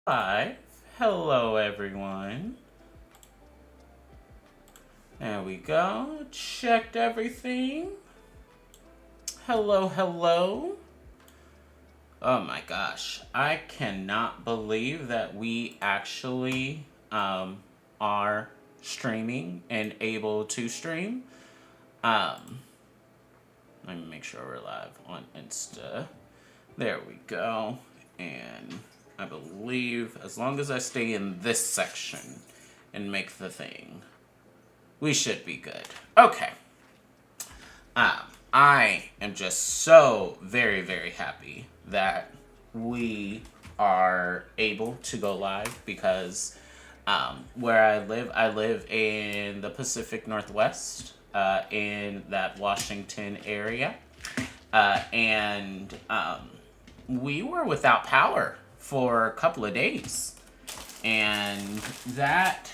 Hi. Hello, everyone. There we go. Checked everything. Hello, hello. Oh my gosh. I cannot believe that we actually are streaming and able to stream. Um, Let me make sure we're live on Insta. There we go. And I believe as long as I stay in this section and make the thing, we should be good. Okay. Um, I am just so very, very happy that we are able to go live because where I live in the Pacific Northwest, in that Washington area. And we were without power for a couple of days. And that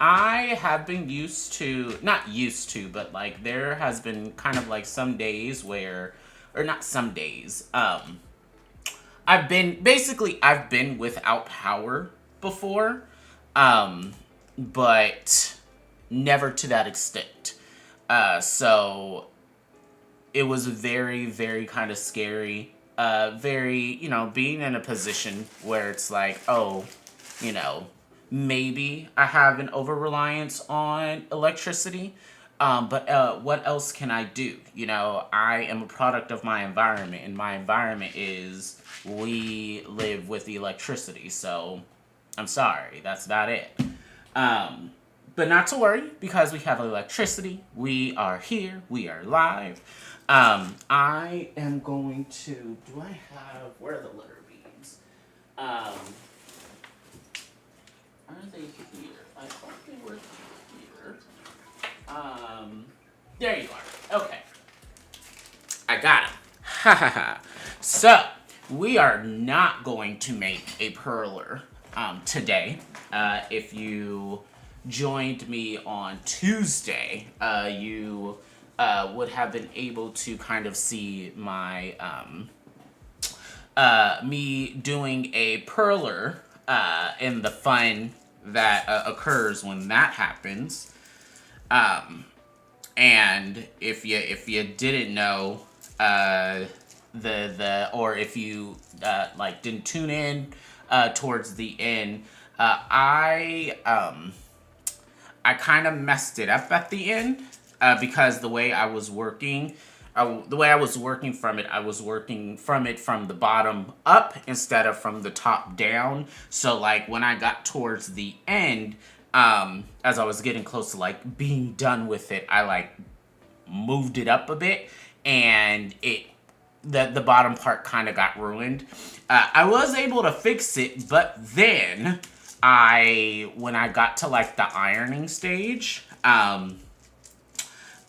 I have been used to, not used to, but like there has been kind of like some days where, or not some days, I've been without power before, um, but never to that extent. So it was very, very kind of scary. Very, being in a position where it's like, oh, you know, maybe I have an over reliance on electricity. But what else can I do? I am a product of my environment, and my environment is we live with the electricity. So I'm sorry, that's about it. Um, but not to worry, because we have electricity. We are here. We are live. I am going to. Do I have. Where are the letter beads? Are they here? I thought they were here. There you are. Okay. I got them. Ha ha ha. So, we are not going to make a perler today. If you joined me on Tuesday, you would have been able to kind of see my me doing a perler and the fun that occurs when that happens. And if you didn't know, the or if you like didn't tune in towards the end, I kind of messed it up at the end because the way I was working from it, I was working from it from the bottom up instead of from the top down. So like when I got towards the end, as I was getting close to like being done with it, I like moved it up a bit, and the bottom part kind of got ruined. I was able to fix it, but then when I got to like the ironing stage,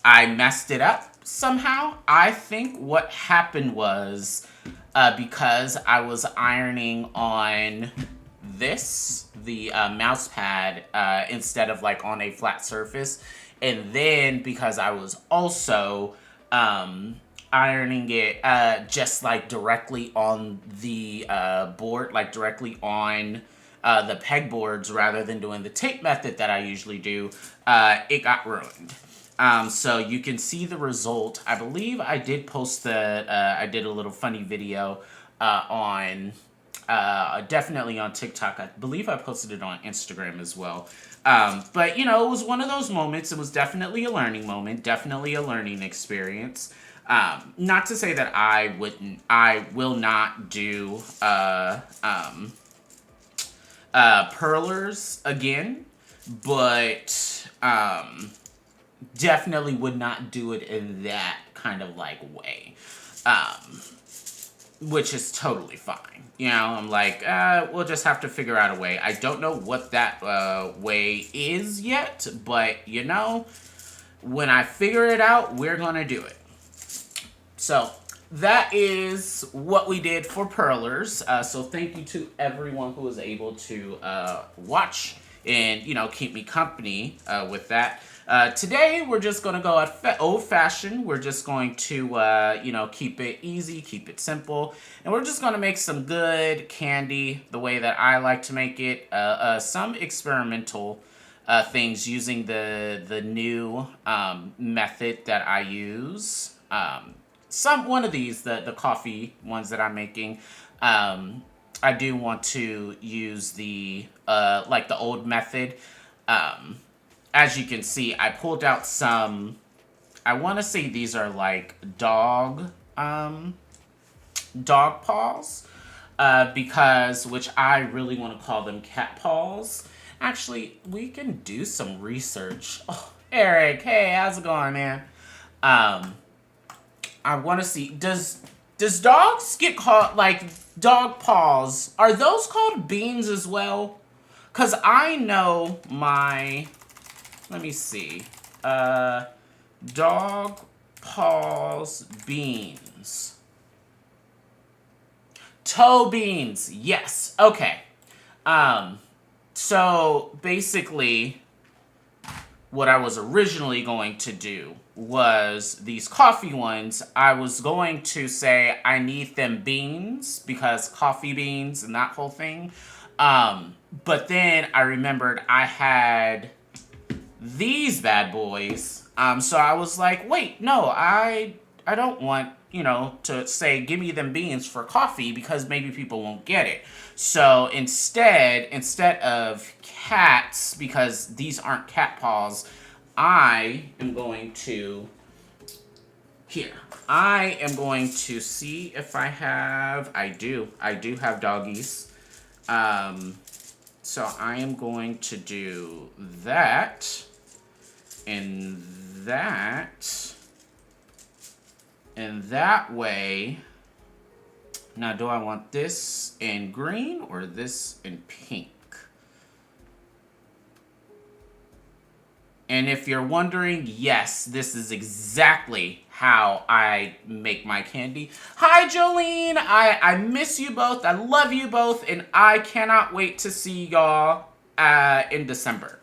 I messed it up somehow. I think what happened was because I was ironing on the mouse pad, instead of like on a flat surface. And then because I was also ironing it just like directly on the board, like directly on the pegboards rather than doing the tape method that I usually do, it got ruined. So you can see the result. I believe I did post I did a little funny video on, definitely on TikTok. I believe I posted it on Instagram as well. But, it was one of those moments. It was definitely a learning moment, definitely a learning experience. Not to say that I will not do perlers again, but definitely would not do it in that kind of like way, which is totally fine. I'm like, we'll just have to figure out a way. I don't know what that way is yet, but when I figure it out, we're gonna do it. So that is what we did for perlers. So thank you to everyone who was able to watch and keep me company with that. Today, we're just going to go at old-fashioned. We're just going to, keep it easy, keep it simple. And we're just going to make some good candy the way that I like to make it. Some experimental things using the new method that I use. One of these, the coffee ones that I'm making, I do want to use the the old method. As you can see, I pulled out some. I want to say these are like dog paws, because which I really want to call them cat paws. Actually, we can do some research. Oh, Eric, hey, how's it going, man? I want to see, does dogs get called, like, dog paws, are those called beans as well? Because I know my, let me see, dog paws beans. Toe beans, yes, okay. So, basically, what I was originally going to do was these coffee ones. I was going to say I need them beans because coffee beans and that whole thing. But then I remembered I had these bad boys. So I was like, wait, no, I don't want, to say give me them beans for coffee because maybe people won't get it. So instead of cats, because these aren't cat paws, I am going to see if I have, I do have doggies. So I am going to do that and that. And that way, now do I want this in green or this in pink? And if you're wondering, yes, this is exactly how I make my candy. Hi, Jolene. I miss you both. I love you both. And I cannot wait to see y'all in December.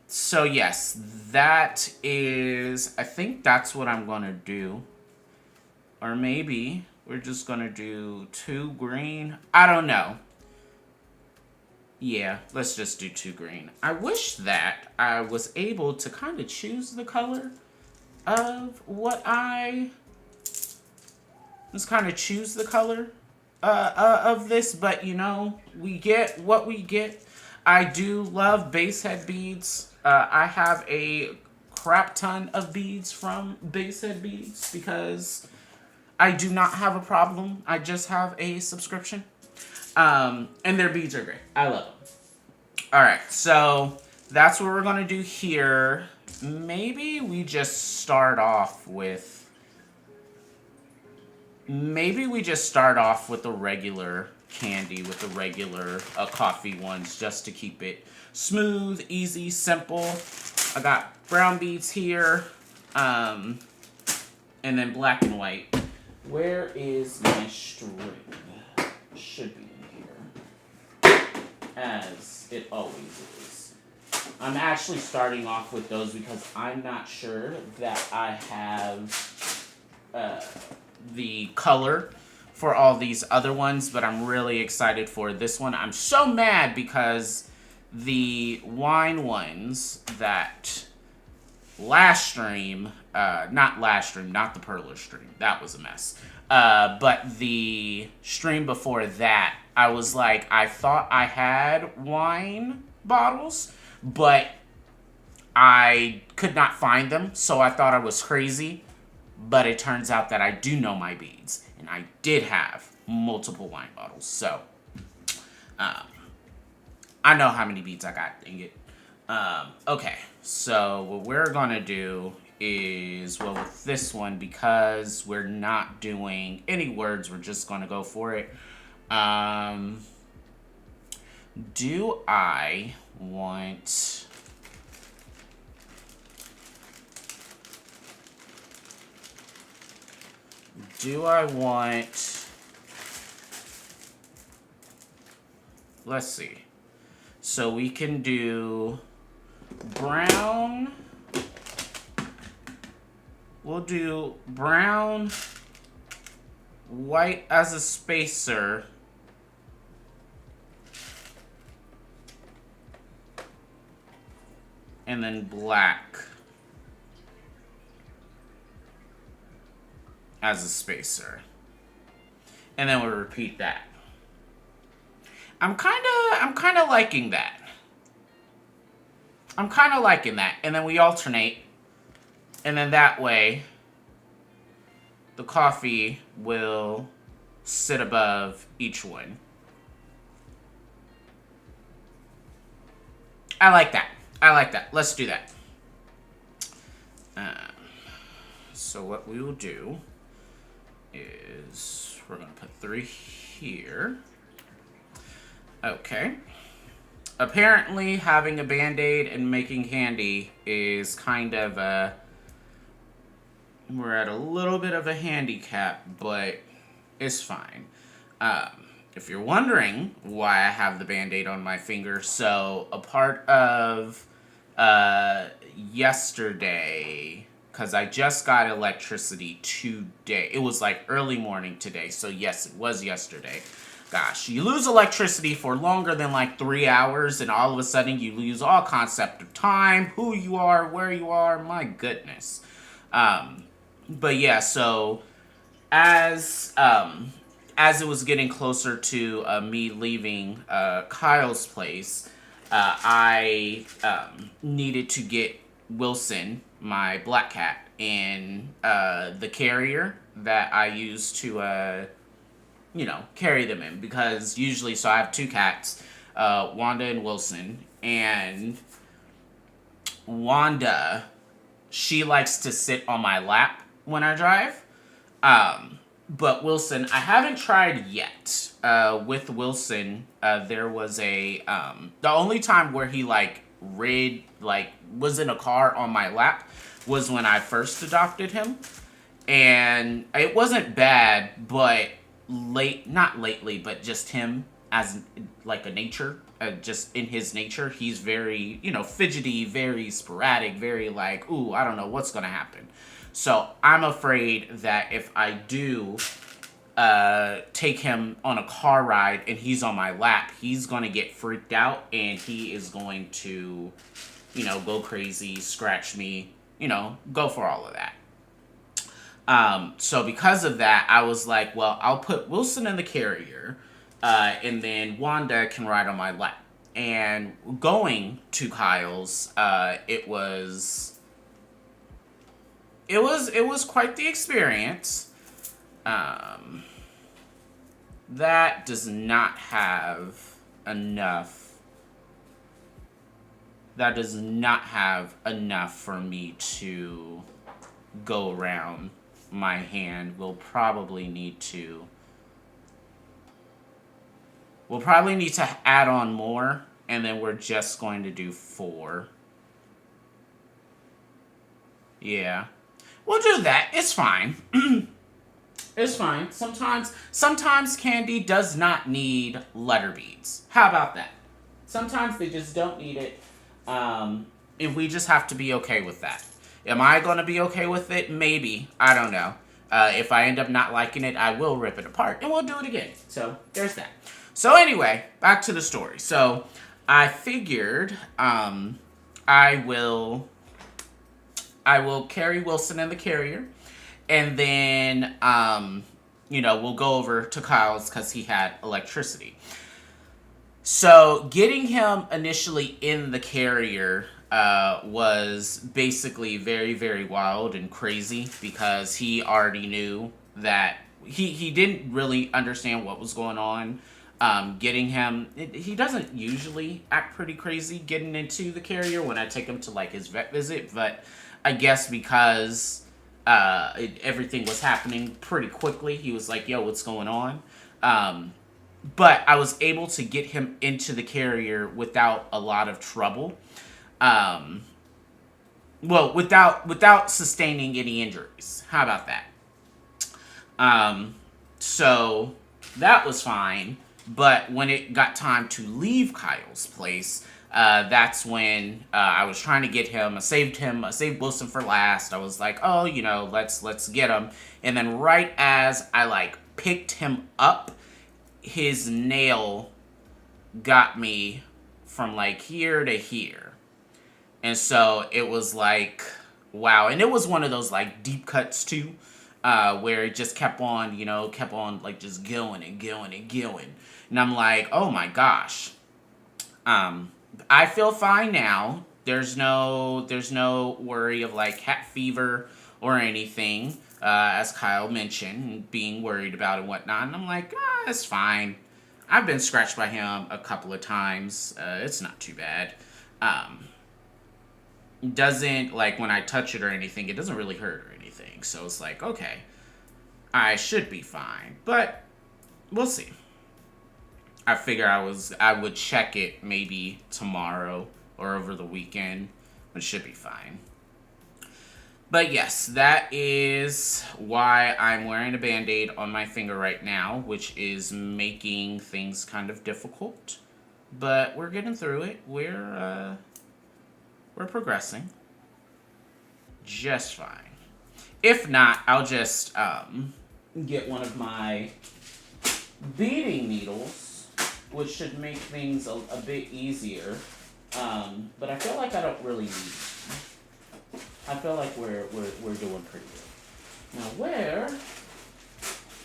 So yes, that is, I think that's what I'm going to do. Or maybe we're just going to do 2 green. I don't know. Yeah, let's just do 2 green. I wish that I was able to kind of choose the color of what let's kind of choose the color of this, but we get what we get. I do love base head beads. I have a crap ton of beads from base head beads because I do not have a problem. I just have a subscription. And their beads are great. I love them. Alright, so that's what we're going to do here. Maybe we just start off with the regular candy, with the regular coffee ones, just to keep it smooth, easy, simple. I got brown beads here, and then black and white. Where is my string? Should be in here, as it always is. I'm actually starting off with those because I'm not sure that I have the color for all these other ones, but I'm really excited for this one. I'm so mad because the wine ones that last stream, not the Perler stream, that was a mess. But the stream before that, I was like, I thought I had wine bottles, but I could not find them, so I thought I was crazy. But it turns out that I do know my beads, and I did have multiple wine bottles, so I know how many beads I got, dang it. Okay, so what we're gonna do is, well, with this one, because we're not doing any words, we're just gonna go for it. Do I want... Let's see. So we can do brown. We'll do brown, white as a spacer. And then black as a spacer. And then we'll repeat that. I'm kind of liking that. I'm kind of liking that. And then we alternate. And then that way, the coffee will sit above each one. I like that. I like that. Let's do that. So what we will do is we're going to put 3 here. Okay. Apparently, having a Band-Aid and making candy is kind of a... We're at a little bit of a handicap, but it's fine. If you're wondering why I have the Band-Aid on my finger, so a part of yesterday, because I just got electricity today. It was like early morning today, so yes, it was yesterday. Gosh, you lose electricity for longer than like 3 hours, and all of a sudden you lose all concept of time, who you are, where you are, my goodness. But yeah, so as it was getting closer to me leaving Kyle's place, I needed to get Wilson, my black cat, in the carrier that I use to, carry them in. Because usually, so I have 2 cats, Wanda and Wilson. And Wanda, she likes to sit on my lap when I drive. But Wilson, I haven't tried yet. With Wilson, there was the only time where he was in a car on my lap was when I first adopted him. And it wasn't bad, but not lately, but just him as like a nature, just in his nature, he's very, fidgety, very sporadic, very like, ooh, I don't know what's going to happen. So I'm afraid that if I do take him on a car ride and he's on my lap, he's going to get freaked out and he is going to, go crazy, scratch me, go for all of that. So because of that, I was like, well, I'll put Wilson in the carrier, and then Wanda can ride on my lap. And going to Kyle's, it was quite the experience. That does not have enough. That does not have enough for me to go around my hand. We'll probably need to add on more, and then we're just going to do 4. Yeah. We'll do that. It's fine. It's fine. Sometimes candy does not need letter beads. How about that? Sometimes they just don't need it. And we just have to be okay with that. Am I going to be okay with it? Maybe. I don't know. If I end up not liking it, I will rip it apart and we'll do it again. So there's that. So anyway, back to the story. So I figured I will carry Wilson in the carrier, and then we'll go over to Kyle's because he had electricity. So getting him initially in the carrier was basically very, very wild and crazy because he already knew that he didn't really understand what was going on. Getting him, he doesn't usually act pretty crazy getting into the carrier when I take him to like his vet visit, but I guess because everything was happening pretty quickly, he was like, yo, what's going on? But I was able to get him into the carrier without a lot of trouble. Without sustaining any injuries. How about that? So that was fine. But when it got time to leave Kyle's place, That's when I was trying to get him. I saved Wilson for last. I was like, oh, let's get him. And then right as I like picked him up, his nail got me from like here to here. And so it was like, wow. And it was one of those like deep cuts too, where it just kept on like just going and going and going. And I'm like, oh my gosh. I feel fine now. There's no worry of like cat fever or anything, as Kyle mentioned, being worried about and whatnot. And I'm like, it's fine. I've been scratched by him a couple of times. It's not too bad. Doesn't, like, when I touch it or anything, it doesn't really hurt or anything. So it's like, okay, I should be fine. But we'll see. I figure I would check it maybe tomorrow or over the weekend. It should be fine. But yes, that is why I'm wearing a Band-Aid on my finger right now, which is making things kind of difficult. But we're getting through it. We're progressing just fine. If not, I'll just get one of my beading needles, which should make things a bit easier. But I feel like I don't really need it. I feel like we're doing pretty good. Now, where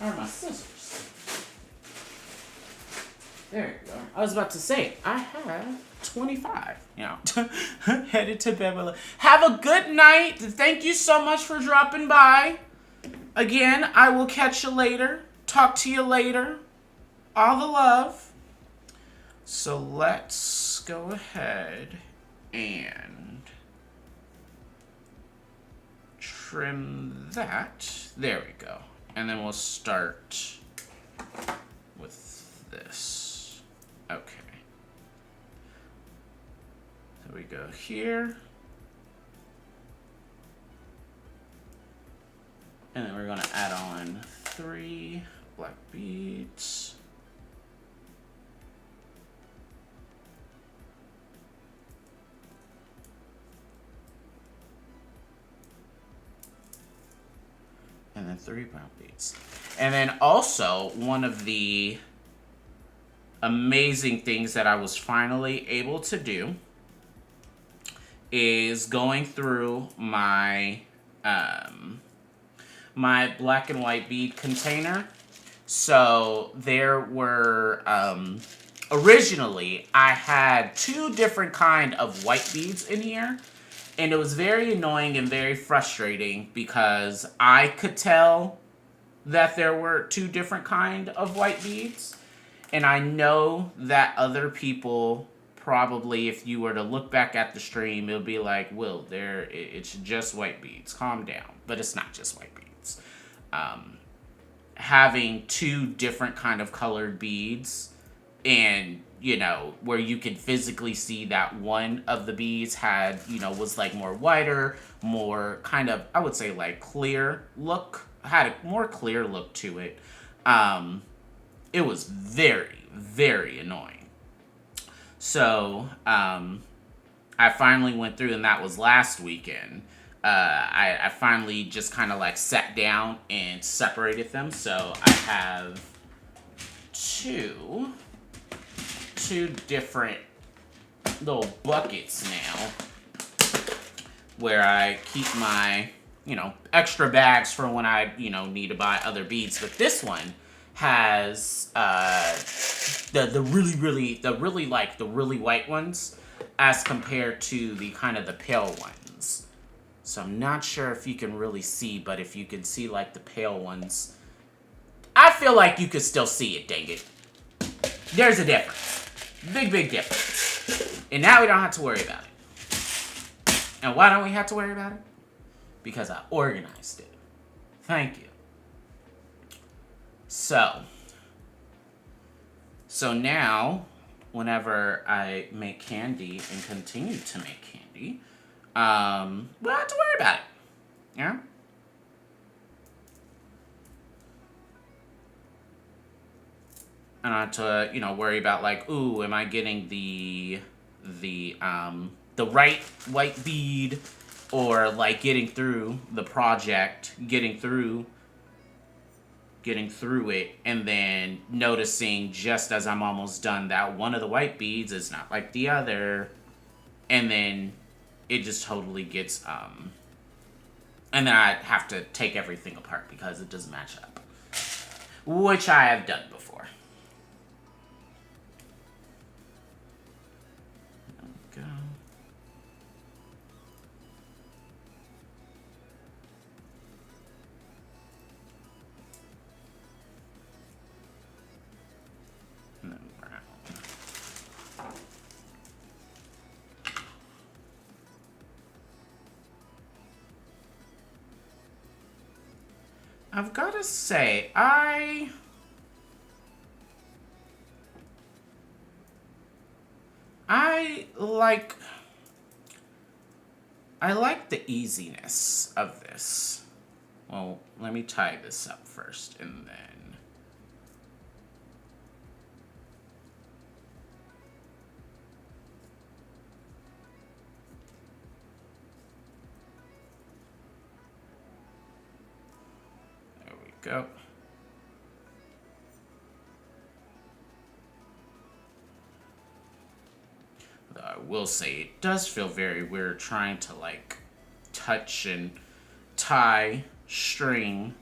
are my scissors? There you go. I was about to say, I have 25. Headed to bed. Have a good night. Thank you so much for dropping by. Again, I will catch you later. Talk to you later. All the love. So let's go ahead and trim that. There we go. And then we'll start with this. Okay. So we go here. And then we're going to add on 3 black beads. And then 3 brown beads. And then also, one of the amazing things that I was finally able to do is going through my my black and white bead container. So there were originally I had 2 different kind of white beads in here. And it was very annoying and very frustrating because I could tell that there were 2 different kind of white beads. And I know that other people probably, if you were to look back at the stream, it'll be like, Will, it's just white beads. Calm down. But it's not just white beads. Having 2 different kind of colored beads and where you could physically see that one of the beads had, was like more whiter, more kind of, I would say like clear look, had a more clear look to it. It was very, very annoying. So, I finally went through, and that was last weekend. I finally just kind of like sat down and separated them. So I have two different little buckets now where I keep my, extra bags for when I, need to buy other beads. But this one has the really white ones as compared to the kind of the pale ones. So I'm not sure if you can really see, but if you can see like the pale ones, I feel like you could still see it, dang it. There's a difference. Big difference. And now we don't have to worry about it. And why don't we have to worry about it? Because I organized it. Thank you. So now, whenever I make candy and continue to make candy, we don't have to worry about it. Yeah? I don't have to, worry about like, ooh, am I getting the the right white bead, or like getting through the project, getting through it, and then noticing just as I'm almost done that one of the white beads is not like the other, and then it just totally gets and then I have to take everything apart because it doesn't match up, which I have done before. There we go. And then brown. I've got to say, I like the easiness of this. Well, let me tie this up first, and then there we go. I will say it does feel very weird trying to like touch and tie string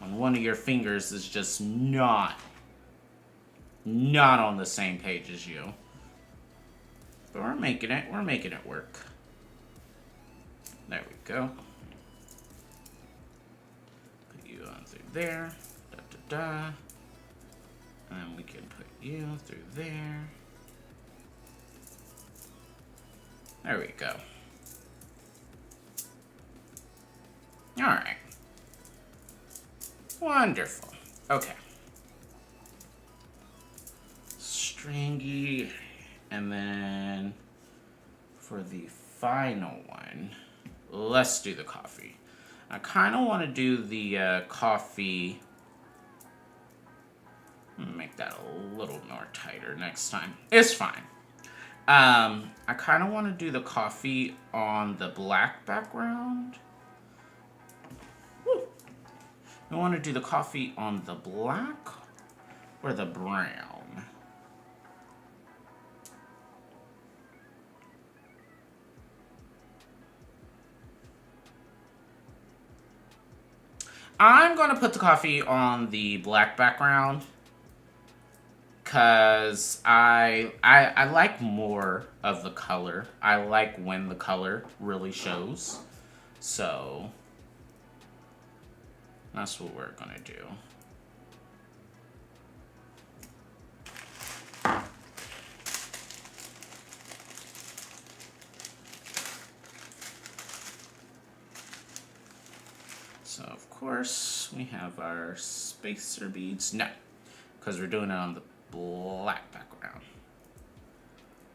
when one of your fingers is just not on the same page as you. But we're making it work. There we go. Put you on through there. Da da da. And then we can put you through there. There we go. Alright. Wonderful. Okay. Stringy. And then for the final one, let's do the coffee. I kind of want to do the coffee. Make that a little more tighter next time. It's fine. I kind of want to do the coffee on the black background. Woo. I want to do the coffee on the black or the brown. I'm going to put the coffee on the black background, because I like more of the color. I like when the color really shows. So that's what we're gonna do. So of course we have our spacer beads. No, because we're doing it on the black background.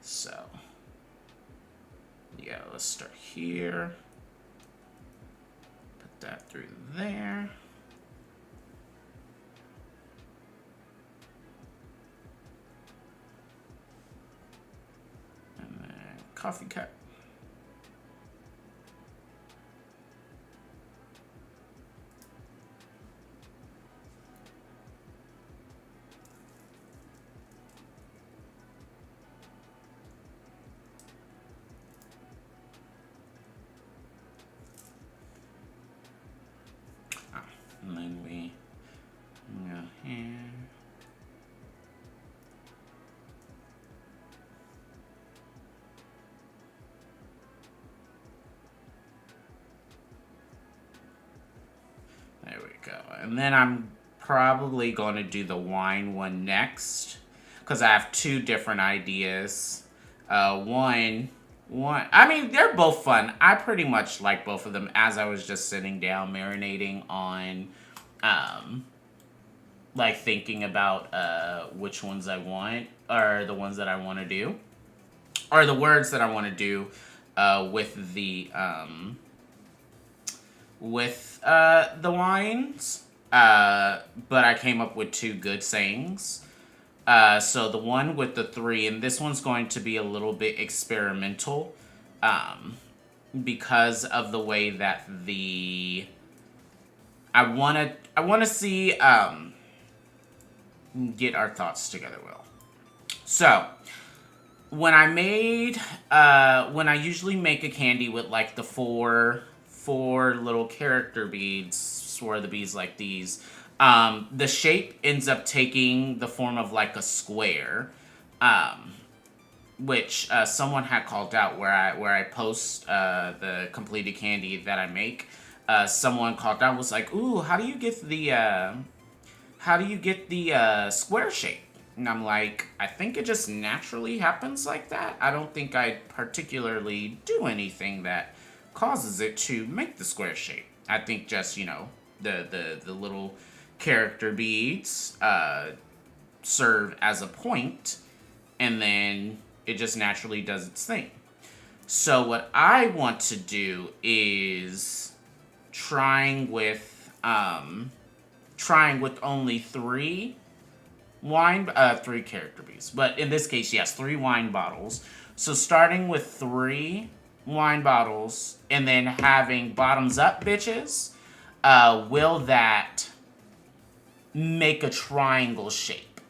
So yeah, let's start here. Put that through there. And then coffee cup. And then we go here. There we go. And then I'm probably going to do the wine one next, because I have two different ideas. One, I mean, they're both fun. I pretty much like both of them as I was just sitting down marinating on, like thinking about which ones I want, or the ones that I want to do, or the words that I want to do with the wines. But I came up with two good sayings. So the one with the 3, and this one's going to be a little bit experimental, because of the way that I wanna see, get our thoughts together, Will. So, when I usually make a candy with like the four little character beads, for the beads like these, the shape ends up taking the form of like a square, um, which someone had called out where I post the completed candy that I make. Someone called out, was like, "Ooh, how do you get the square shape?" And I'm like, I think it just naturally happens like that. I don't think I particularly do anything that causes it to make the square shape. I think just, the little character beads serve as a point, and then it just naturally does its thing. So what I want to do is trying with only three character beads. But in this case, yes, 3 wine bottles. So starting with 3 wine bottles and then having bottoms up bitches, will that make a triangle shape?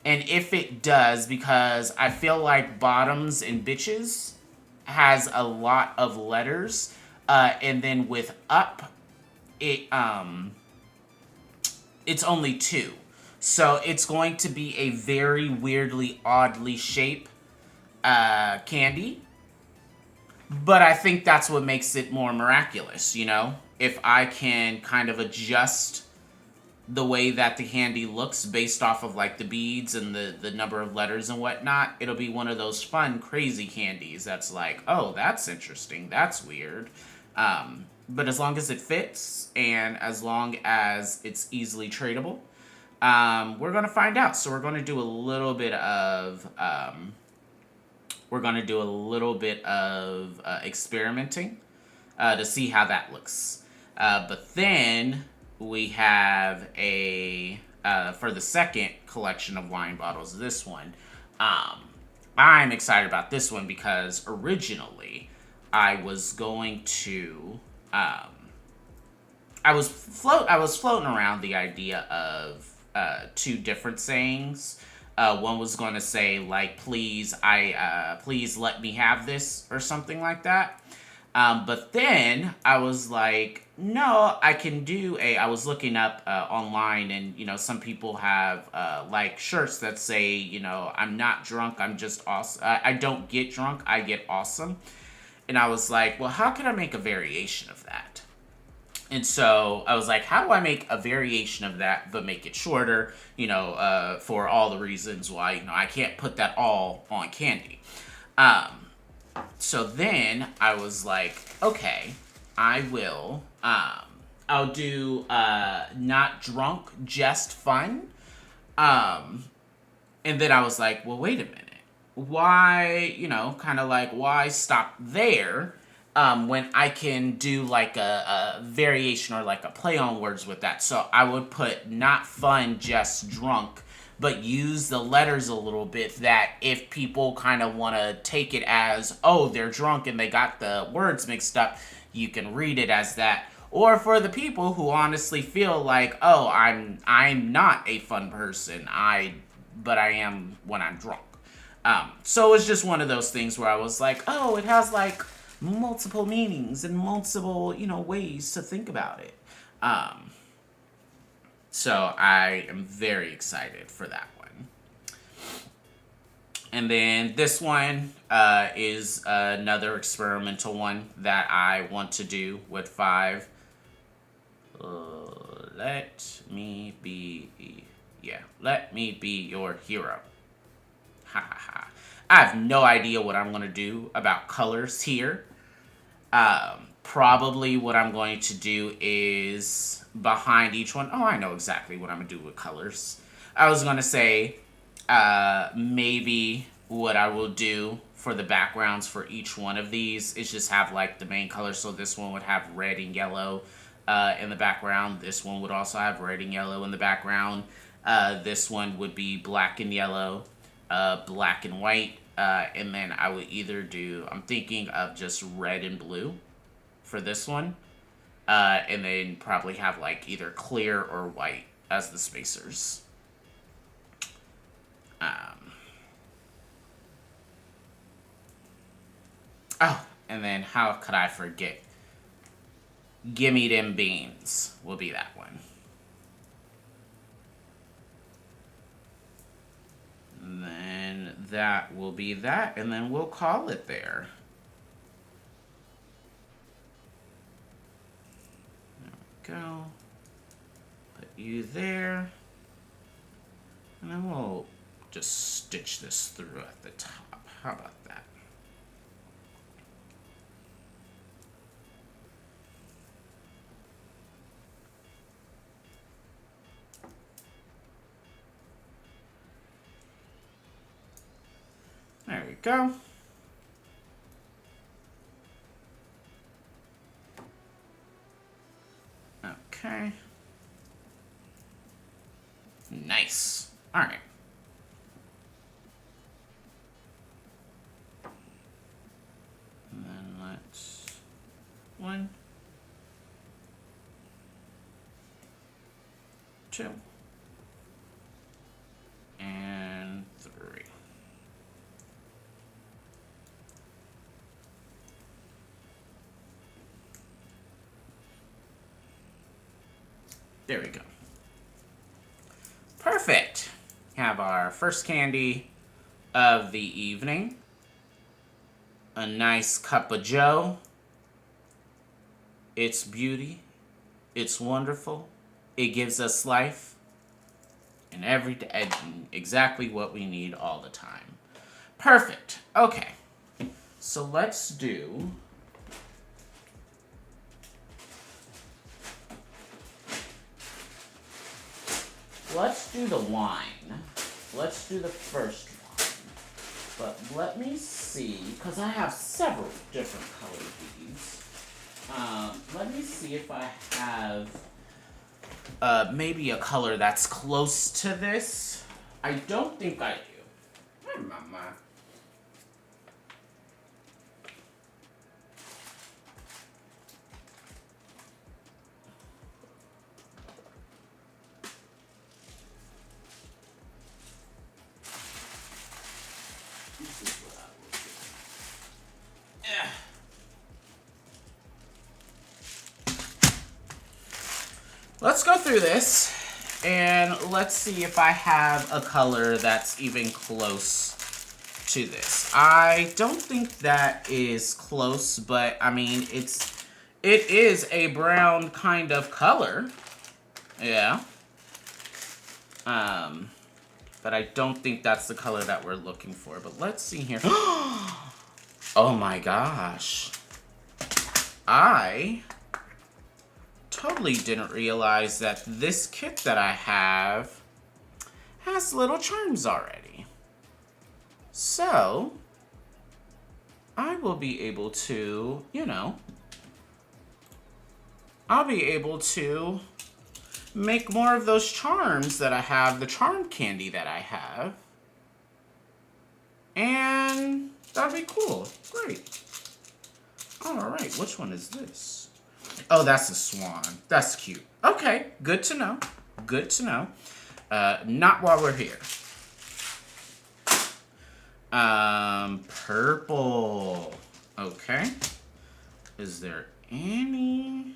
And if it does, because I feel like bottoms and bitches has a lot of letters, and then with up, it's only 2. So it's going to be a very weirdly, oddly shaped candy. But I think that's what makes it more miraculous, If I can kind of adjust the way that the candy looks based off of like the beads and the number of letters and whatnot, it'll be one of those fun, crazy candies that's like, oh, that's interesting, that's weird. But as long as it fits and as long as it's easily tradable, we're gonna find out. So we're gonna do a little bit of experimenting to see how that looks. But then we have for the second collection of wine bottles, this one. I'm excited about this one because originally I was going to I was floating around the idea of 2 different sayings. One was going to say like, please let me have this, or something like that. But then I was like, no, I can do I was looking up online, and some people have like shirts that say, I'm not drunk, I'm just awesome. I don't get drunk, I get awesome. And I was like, well, how can I make a variation of that? And so I was like, how do I make a variation of that but make it shorter, for all the reasons why, I can't put that all on candy. So then I was like, okay, I'll do not drunk, just fun. And then I was like, well, wait a minute. Why, kind of like, why stop there? When I can do like a variation or like a play on words with that. So I would put not fun, just drunk, but use the letters a little bit, that if people kind of want to take it as, oh, they're drunk and they got the words mixed up, you can read it as that. Or for the people who honestly feel like, oh, I'm not a fun person, but I am when I'm drunk. So it's just one of those things where I was like, oh, it has like multiple meanings and multiple, ways to think about it. So I am very excited for that one. And then this one is another experimental one that I want to do with 5. Let me be your hero. Ha ha ha. I have no idea what I'm going to do about colors here. Probably what I'm going to do is behind each one. Oh, I know exactly what I'm going to do with colors. I was going to say maybe what I will do for the backgrounds for each one of these is just have like the main color. So this one would have red and yellow in the background. This one would also have red and yellow in the background. This one would be black and yellow, black and white, and then I would either do, I'm thinking of just red and blue for this one, and then probably have like either clear or white as the spacers. Oh, and then how could I forget? Gimme Them Beans will be that one. And then that will be that, and then we'll call it there. There we go. Put you there. And then we'll just stitch this through at the top. How about that? There we go. Okay. Nice. All right. And then let's 1, 2, and 3. There we go. Perfect. Have our first candy of the evening. A nice cup of joe. It's beauty. It's wonderful. It gives us life. And exactly what we need all the time. Perfect. Okay. So let's do... Let's do the wine. Let's do the first one. But let me see, because I have several different colored beads. Let me see if I have maybe a color that's close to this. I don't think I do. Hi, Mama. Let's go through this, and let's see if I have a color that's even close to this. I don't think that is close, but I mean, it is a brown kind of color. Yeah. But I don't think that's the color that we're looking for. But let's see here. Oh my gosh. I totally didn't realize that this kit that I have has little charms already. So, I will be able to, I'll be able to make more of those charms that I have, the charm candy that I have. And that'd be cool. Great. Alright, which one is this? Oh, that's a swan. That's cute. Okay, good to know. Good to know. Not while we're here. Purple. Okay. Is there any?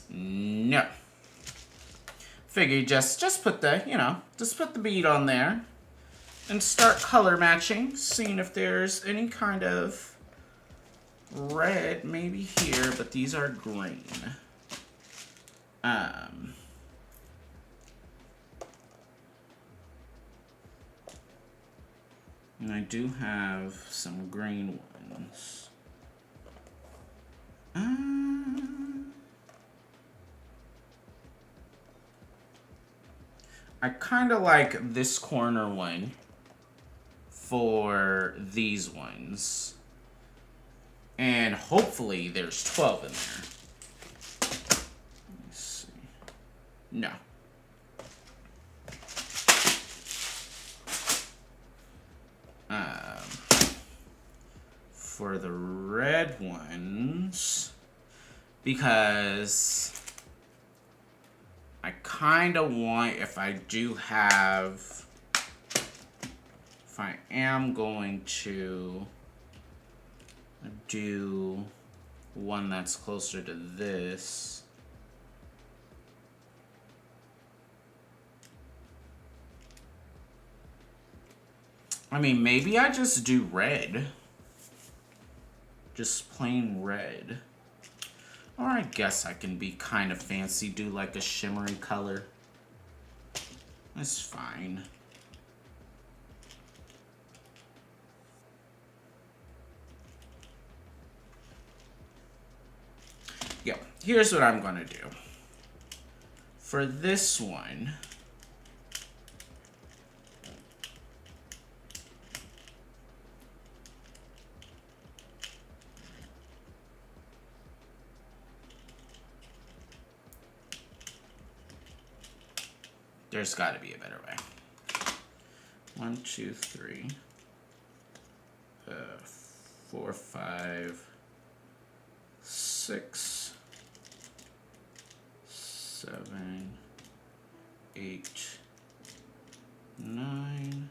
No. Figured just put the, just put the bead on there and start color matching, seeing if there's any kind of red maybe here, but these are green. And I do have some green ones. I kind of like this corner one for these ones. And hopefully there's 12 in there. Let me see. No. for the red ones, because I kind of want, if I am going to do one that's closer to this, I mean, maybe I just do red. Just plain red. Or I guess I can be kind of fancy, do like a shimmery color. That's fine. Yeah, here's what I'm gonna do. For this one, there's gotta be a better way. 1, 2, 3, 4, 5, 6, 7, 8, 9,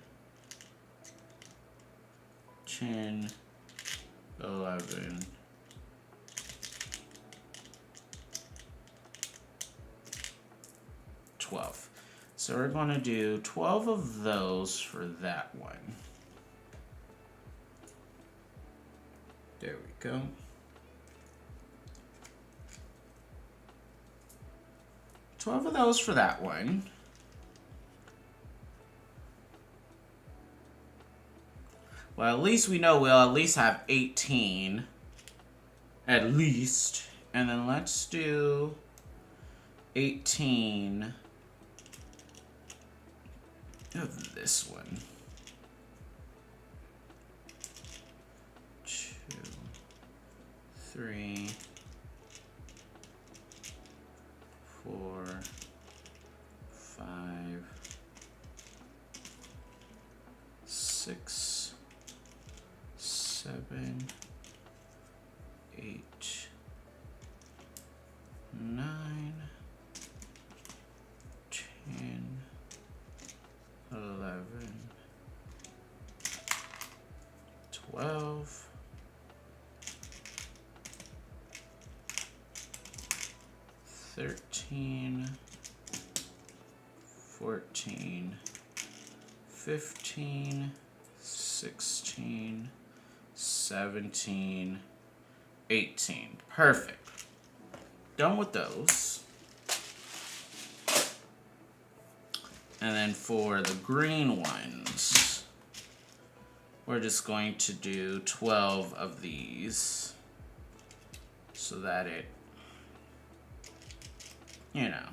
10, 11, 12. So we're going to do 12 of those for that one. There we go. $12 of those for that one. Well, at least we know we'll at least have 18. At least. And then let's do 18 of this one. 2, 3, 4, 5, 6, 7, 8, 9, 10, 11, 12, 13, 14, 15, 16, 17, 18. Perfect. Done with those. And then for the green ones, we're just going to do 12 of these so that it, you know,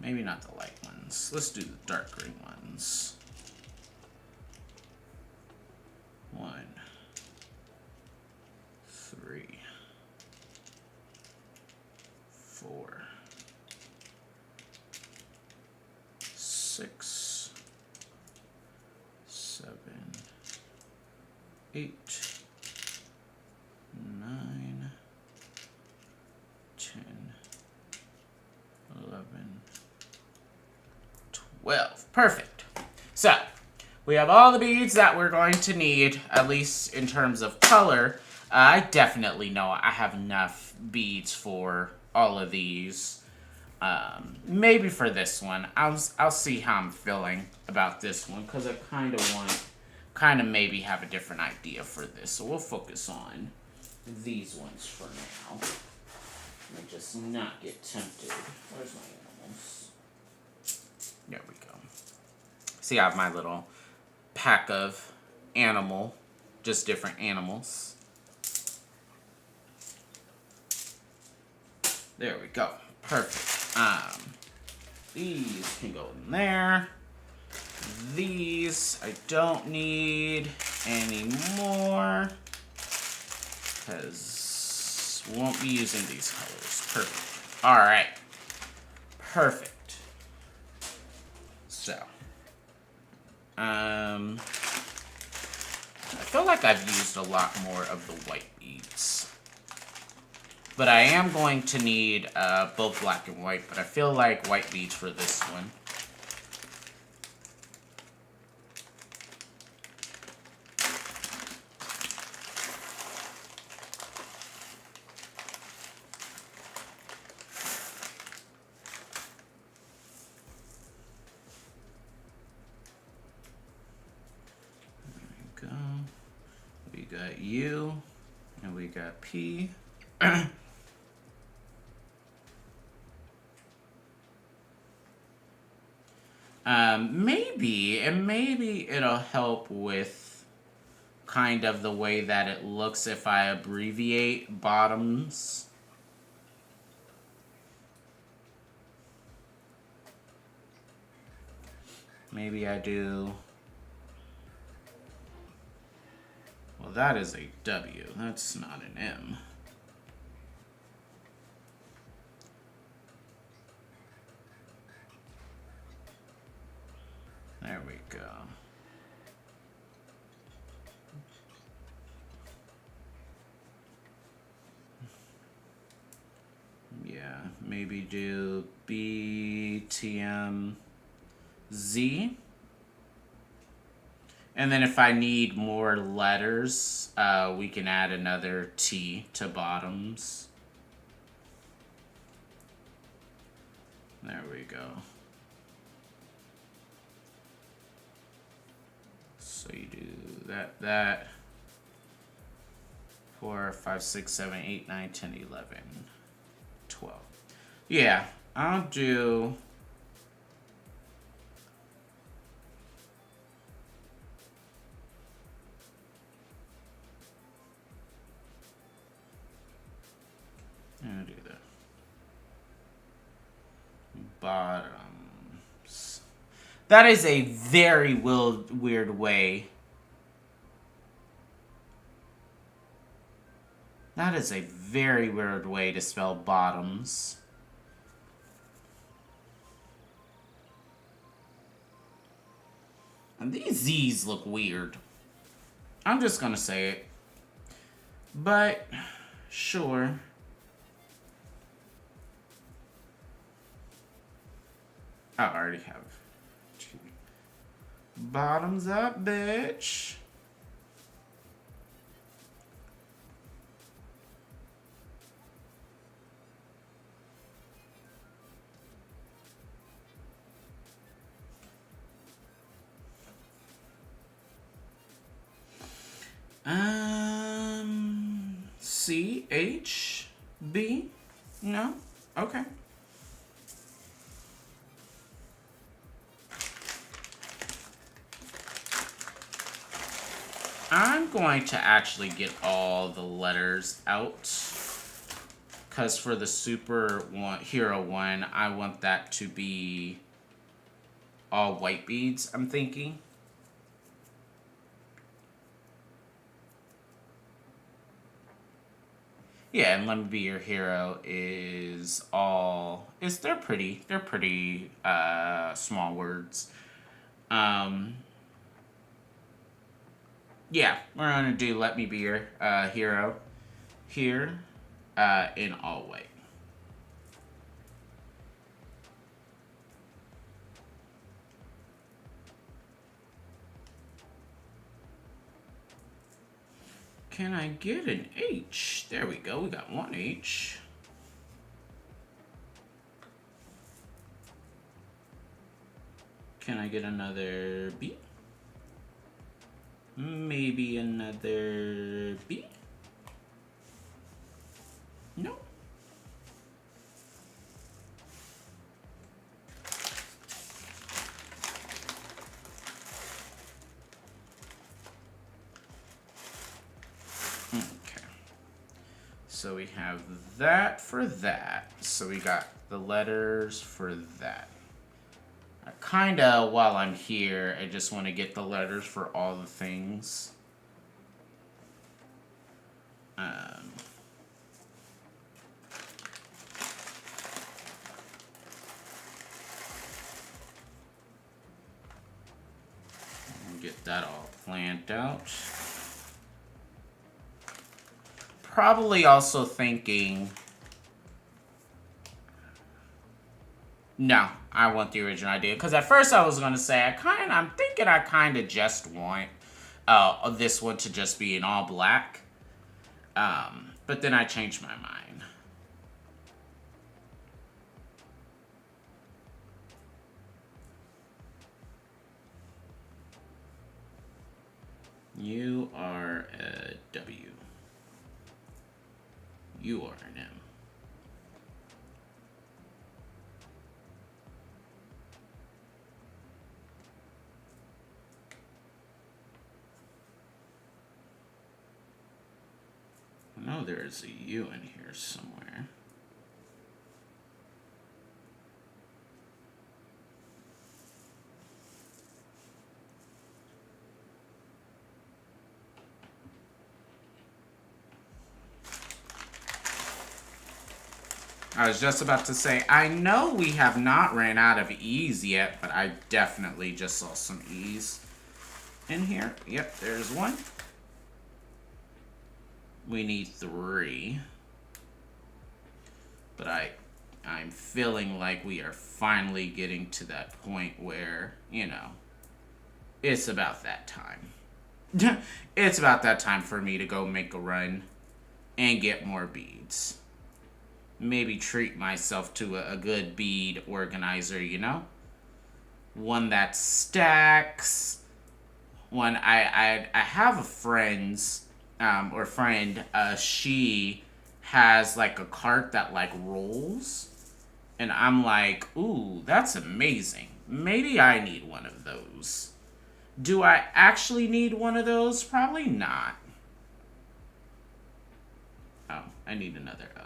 maybe not the light ones. Let's do the dark green ones. 1, 3, 4, 6, 7, 8, 9, 10, 11, 12. Perfect. So, we have all the beads that we're going to need, at least in terms of color. I definitely know I have enough beads for all of these. Maybe for this one. I'll see how I'm feeling about this one, because I kind of maybe have a different idea for this. So we'll focus on these ones for now. Let me just not get tempted. Where's my animals? There we go. See, I have my little pack of just different animals. There we go. Perfect. These can go in there. These I don't need anymore, because we won't be using these colors. Perfect. Alright. Perfect. So, I feel like I've used a lot more of the white beads. But I am going to need both black and white, but I feel like white beads for this one. There we go. We got U, and we got P. Maybe it'll help with kind of the way that it looks if I abbreviate bottoms. Maybe I do. Well, that is a W. That's not an M. There we go. Yeah, maybe do B, T, M, Z. And then if I need more letters, we can add another T to bottoms. There we go. So you do that. 4, 5, 6, 7, 8, 9, 10, 11, 12. Yeah, I'll do... I'll do that. Bottoms. That is a very weird way. That is a very weird way to spell bottoms. And these Z's look weird. I'm just gonna say it. But, sure. I already have two. Bottoms up, bitch. C, H, B? No? Okay. I'm going to actually get all the letters out. Because for the Hero one, I want that to be all white beads, I'm thinking. Yeah, and Let Me Be Your Hero is all... They're pretty small words. Yeah, we're going to do Let Me Be Your Hero here in all white. Can I get an H? There we go, we got one H. Can I get another B? Maybe another B? No. Okay. So we have that for that. So we got the letters for that. Kinda, while I'm here, I just want to get the letters for all the things. Get that all planned out. probably also thinking... No, I want the original idea. Because at first I was going to say, I'm thinking I kind of just want this one to just be in all black. But then I changed my mind. You are a W. You are an M. I know there's a U in here somewhere. I was just about to say, I know we have not ran out of E's yet, but I definitely just saw some E's in here. Yep, there's one. We need 3. But I'm feeling like we are finally getting to that point where, you know, it's about that time. It's about that time for me to go make a run and get more beads. Maybe treat myself to a good bead organizer, you know? One that stacks. One, I have a friend, she has like a cart that like rolls. And I'm like, ooh, that's amazing. Maybe I need one of those. Do I actually need one of those? Probably not. Oh, I need another O.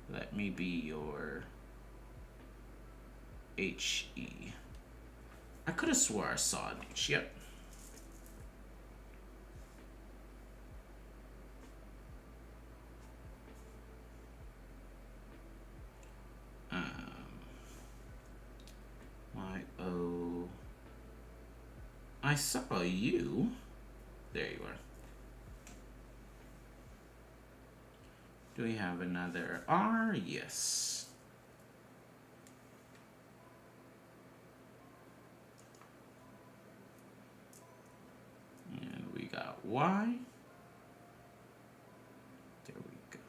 Let me be your H-E. I could have swore I saw an H. Yep. Y-O. I saw a U. There you are. Do we have another R? Yes. And we got Y. There we go.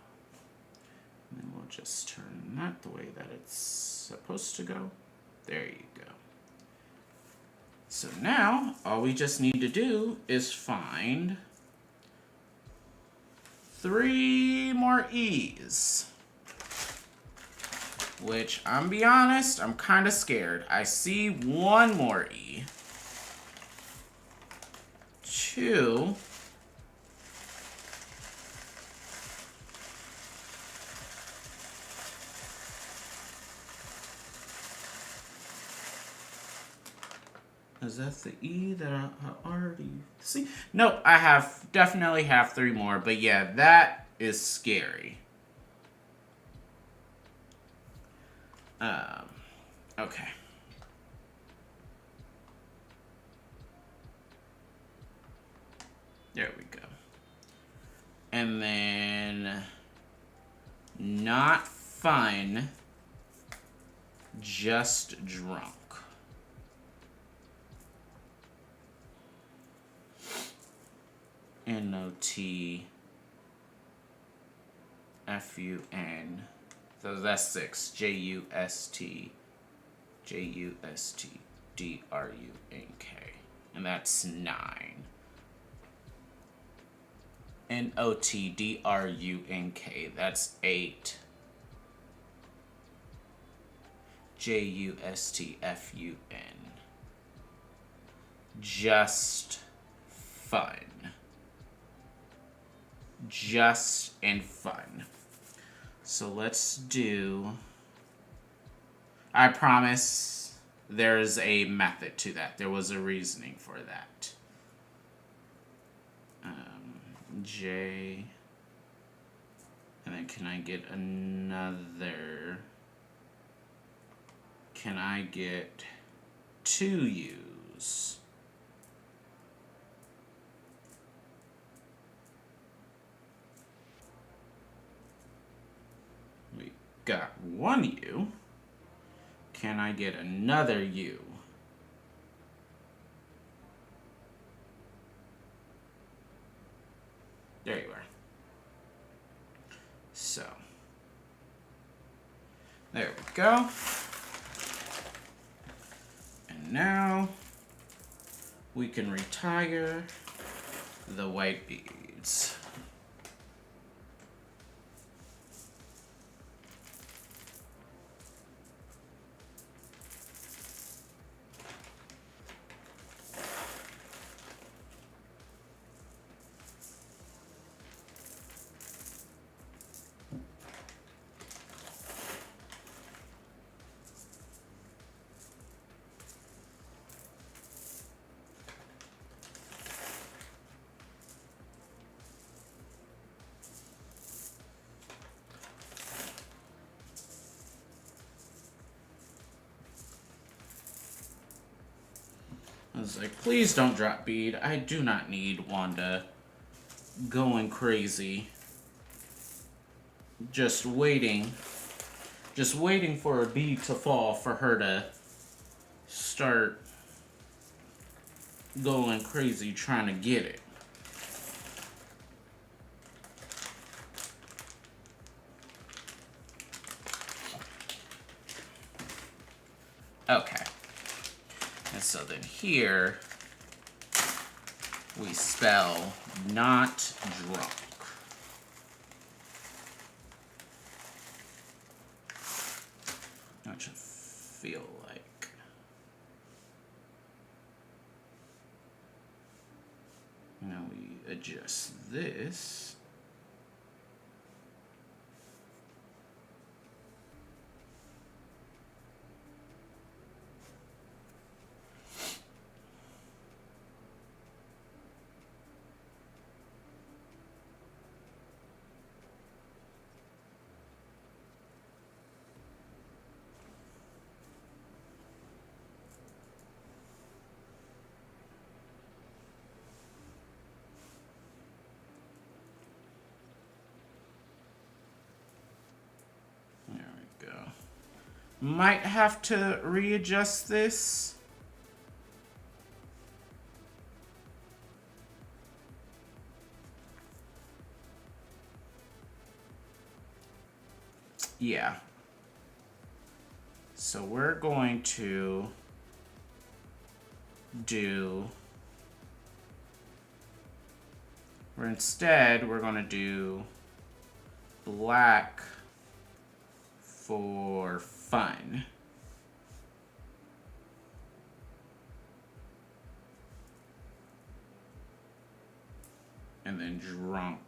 And then we'll just turn that the way that it's supposed to go. There you go. So now, all we just need to do is find 3 more E's. Which, I'm be honest, I'm kind of scared. I see 1 more E. 2. Is that the E that I already see? Nope, I definitely have 3 more, but yeah, that is scary. Okay. There we go. And then not fun, just drunk. N-O-T-F-U-N. So that's 6. J-U-S-T. J-U-S-T-D-R-U-N-K. And that's 9. N-O-T-D-R-U-N-K. That's 8. J-U-S-T-F-U-N. Just fun. Just and fun. So let's do... I promise there's a method to that. There was a reasoning for that. J... And then can I get another... Can I get 2 U's? got one U. Can I get another U? There you are. So, there we go. And now we can retire the white beads. I was like, please don't drop bead. I do not need Wanda going crazy. Just waiting for a bead to fall for her to start going crazy trying to get it. Okay. And so then here we spell not drunk. Which I feel like. Now we adjust this. Might have to readjust this. Yeah. So we're going to do... Instead, we're going to do black for fun. And then drunk.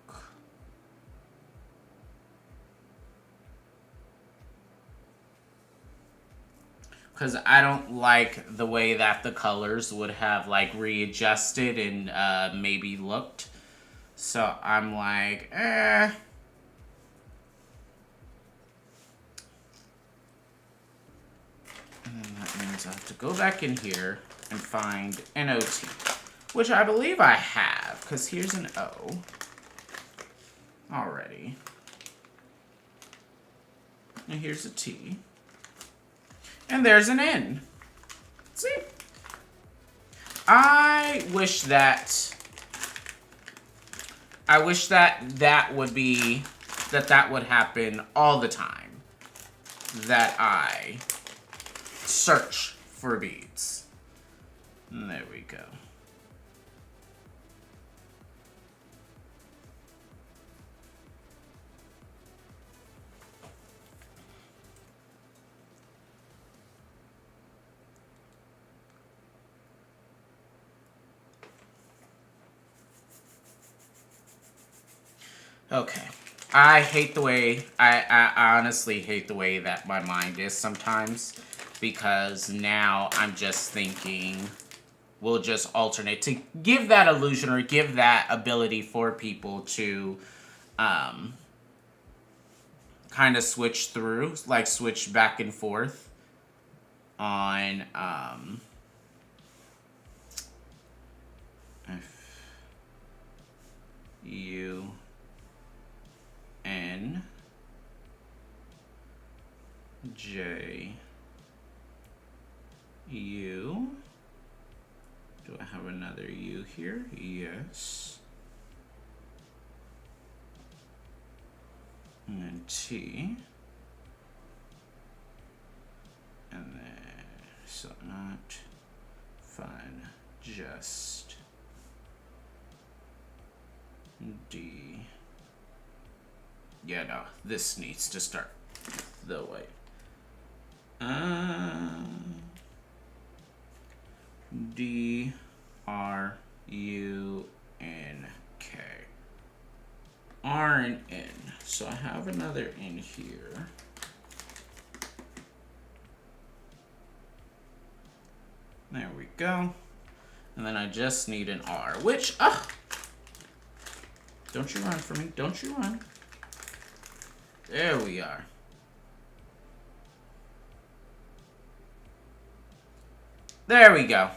Because I don't like the way that the colors would have like readjusted and maybe looked. So I'm like, eh. And then that means I have to go back in here and find an OT, which I believe I have, because here's an O already. And here's a T. And there's an N. See? I wish that that would be, that would happen all the time. That I search for beads. And there we go. Okay. I hate the way, I honestly hate the way that my mind is sometimes, because now I'm just thinking we'll just alternate to give that illusion or give that ability for people to kind of switch through, like switch back and forth on U N J, U. Do I have another U here? Yes. And then T. And then, so not fun, just D. Yeah, no, this needs to start the way. D, R, U, N, K. R and N. So I have another N here. There we go. And then I just need an R, which, don't you run for me. Don't you run. There we are. There we go.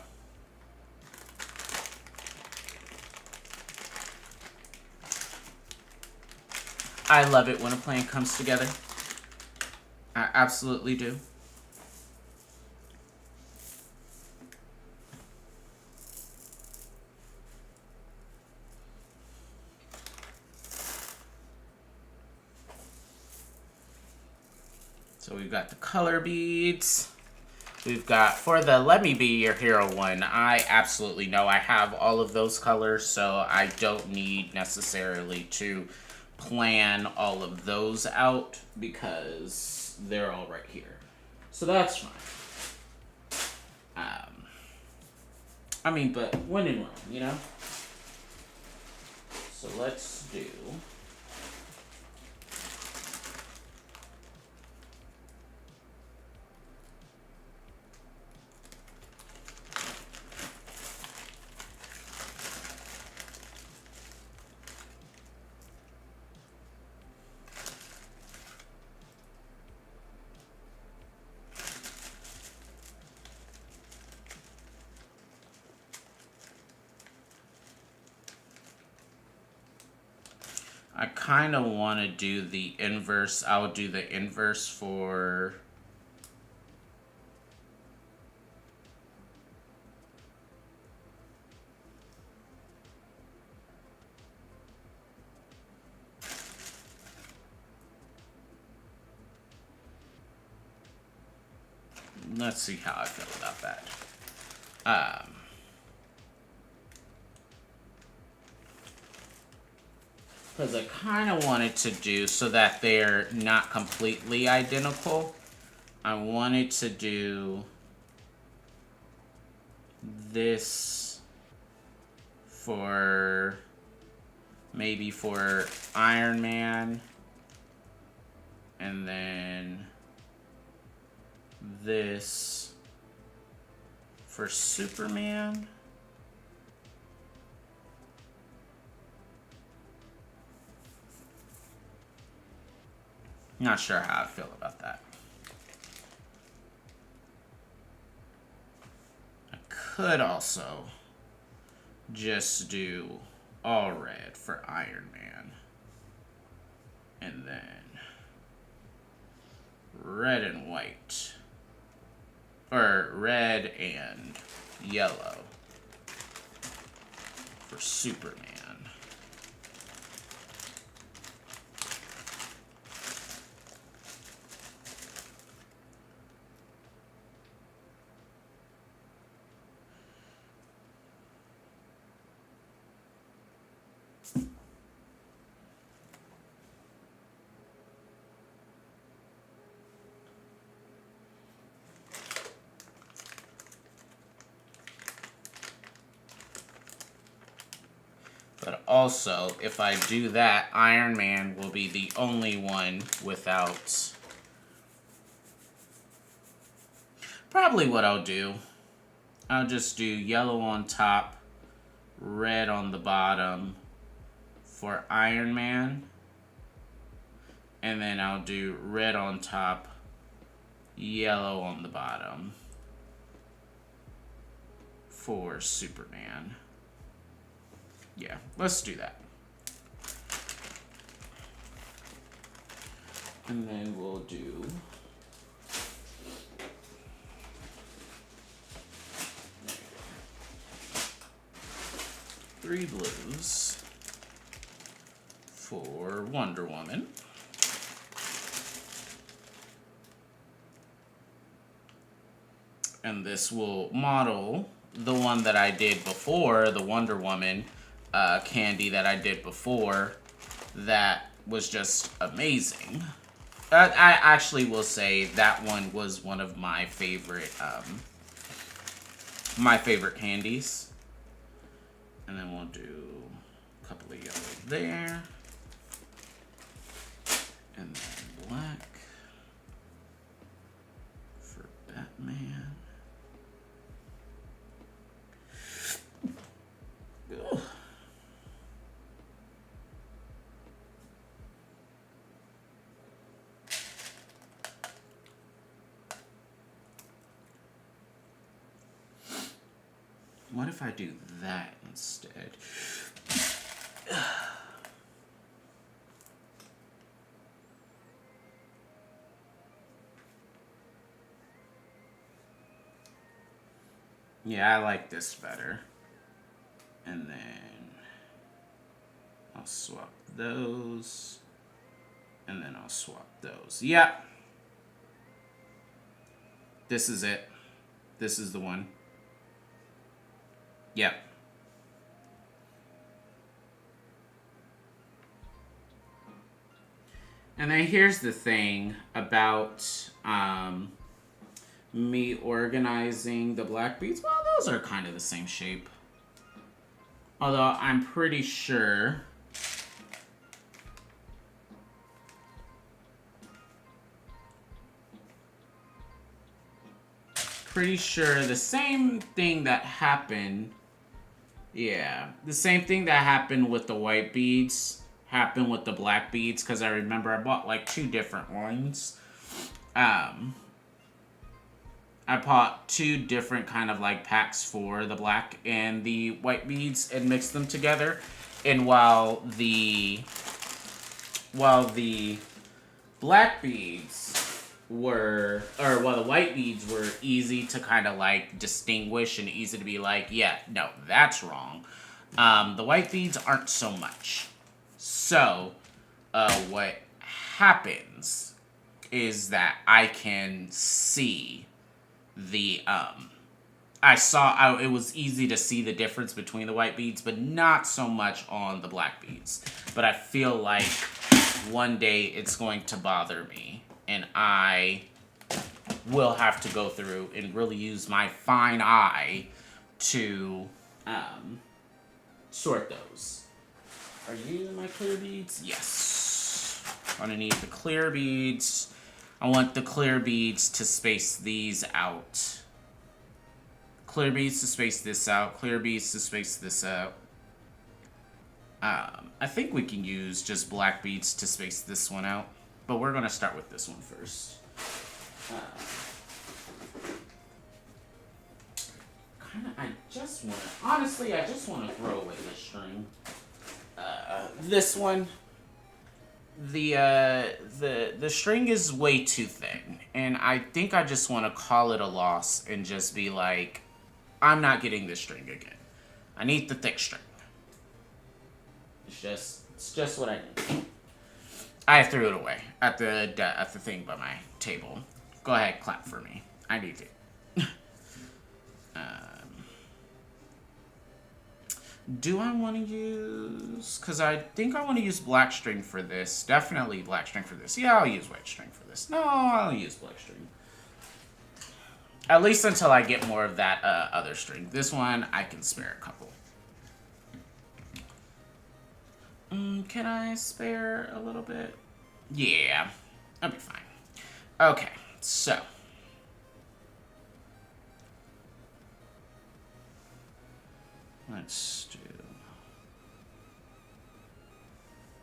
I love it when a plan comes together. I absolutely do. So we've got the color beads. We've got, for the Let Me Be Your Hero one, I absolutely know I have all of those colors, so I don't need necessarily to plan all of those out because they're all right here. So that's fine. I mean, but when in Rome, you know? So let's do... I kind of want to do the inverse. I'll do the inverse for... Let's see how I feel about that. Because I kind of wanted to do so that they're not completely identical. I wanted to do this for maybe for Iron Man, and then this for Superman. Not sure how I feel about that. I could also just do all red for Iron Man. And then red and white. Or red and yellow for Superman. But also, if I do that, Iron Man will be the only one without... Probably what I'll do. I'll just do yellow on top, red on the bottom for Iron Man. And then I'll do red on top, yellow on the bottom for Superman. Yeah, let's do that. And then we'll do 3 blues for Wonder Woman. And this will model the one that I did before, the Wonder Woman Kandi that I did before. That was just amazing. I actually will say that one was one of my favorite Kandis. And then we'll do a couple of yellow there. And then black for Batman. Ugh. What if I do that instead? Yeah, I like this better. And then I'll swap those. And then I'll swap those. Yeah. This is it. This is the one. Yep. And then here's the thing about me organizing the black beads. Well, those are kind of the same shape. Although I'm pretty sure the same thing that happened, yeah, the same thing that happened with the white beads happened with the black beads, because I remember I bought like 2 different ones. I bought 2 different kind of like packs for the black and the white beads and mixed them together. And while the black beads were, or while the white beads were easy to kind of like distinguish and easy to be like, yeah, no, that's wrong. The white beads aren't so much. So, what happens is that I can see the, it was easy to see the difference between the white beads, but not so much on the black beads. But I feel like one day it's going to bother me, and I will have to go through and really use my fine eye to, sort those. Are you using my clear beads? Yes. I'm gonna need the clear beads. I want the clear beads to space these out. Clear beads to space this out. Clear beads to space this out. I think we can use just black beads to space this one out. But we're gonna start with this one first. I just wanna throw away this string. This one, the string is way too thin, and I think I just want to call it a loss and just be like, I'm not getting this string again. I need the thick string. It's just what I need. I threw it away at the thing by my table. Go ahead, clap for me. I need it. Do I want to use... Because I think I want to use black string for this. Definitely black string for this. Yeah, I'll use white string for this. No, I'll use black string. At least until I get more of that other string. This one, I can spare a couple. Can I spare a little bit? Yeah, that'll be fine. Okay, so... Let's do...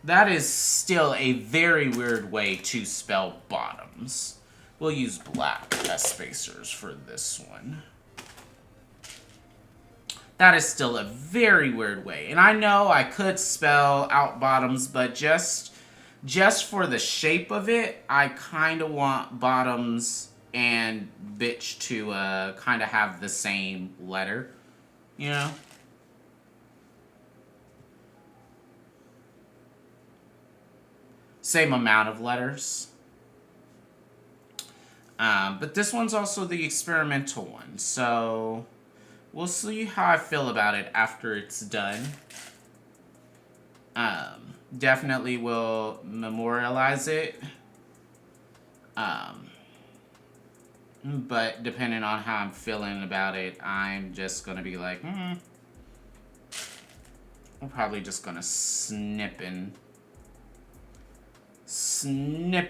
That is still a very weird way to spell bottoms. We'll use black as spacers for this one. That is still a very weird way. And I know I could spell out bottoms, but just for the shape of it, I kind of want bottoms and bitch to kind of have the same letter, you know? same amount of letters. But this one's also the experimental one, so we'll see how I feel about it after it's done. Definitely will memorialize it. But depending on how I'm feeling about it, I'm just gonna be like, I'm probably just gonna snip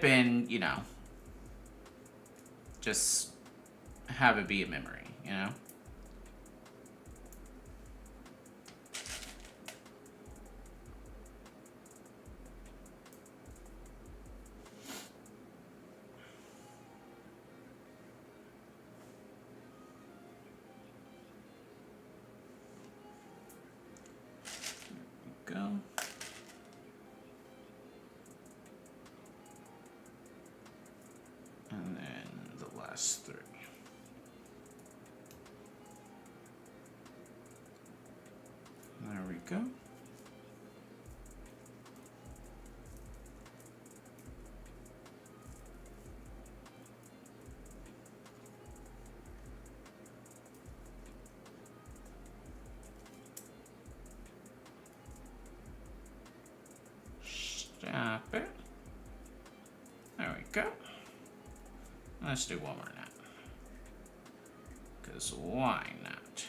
and, you know, just have it be a memory, you know? Go. And then the last 3. There we go. Stop it. There we go. Let's do one more now. Because why not?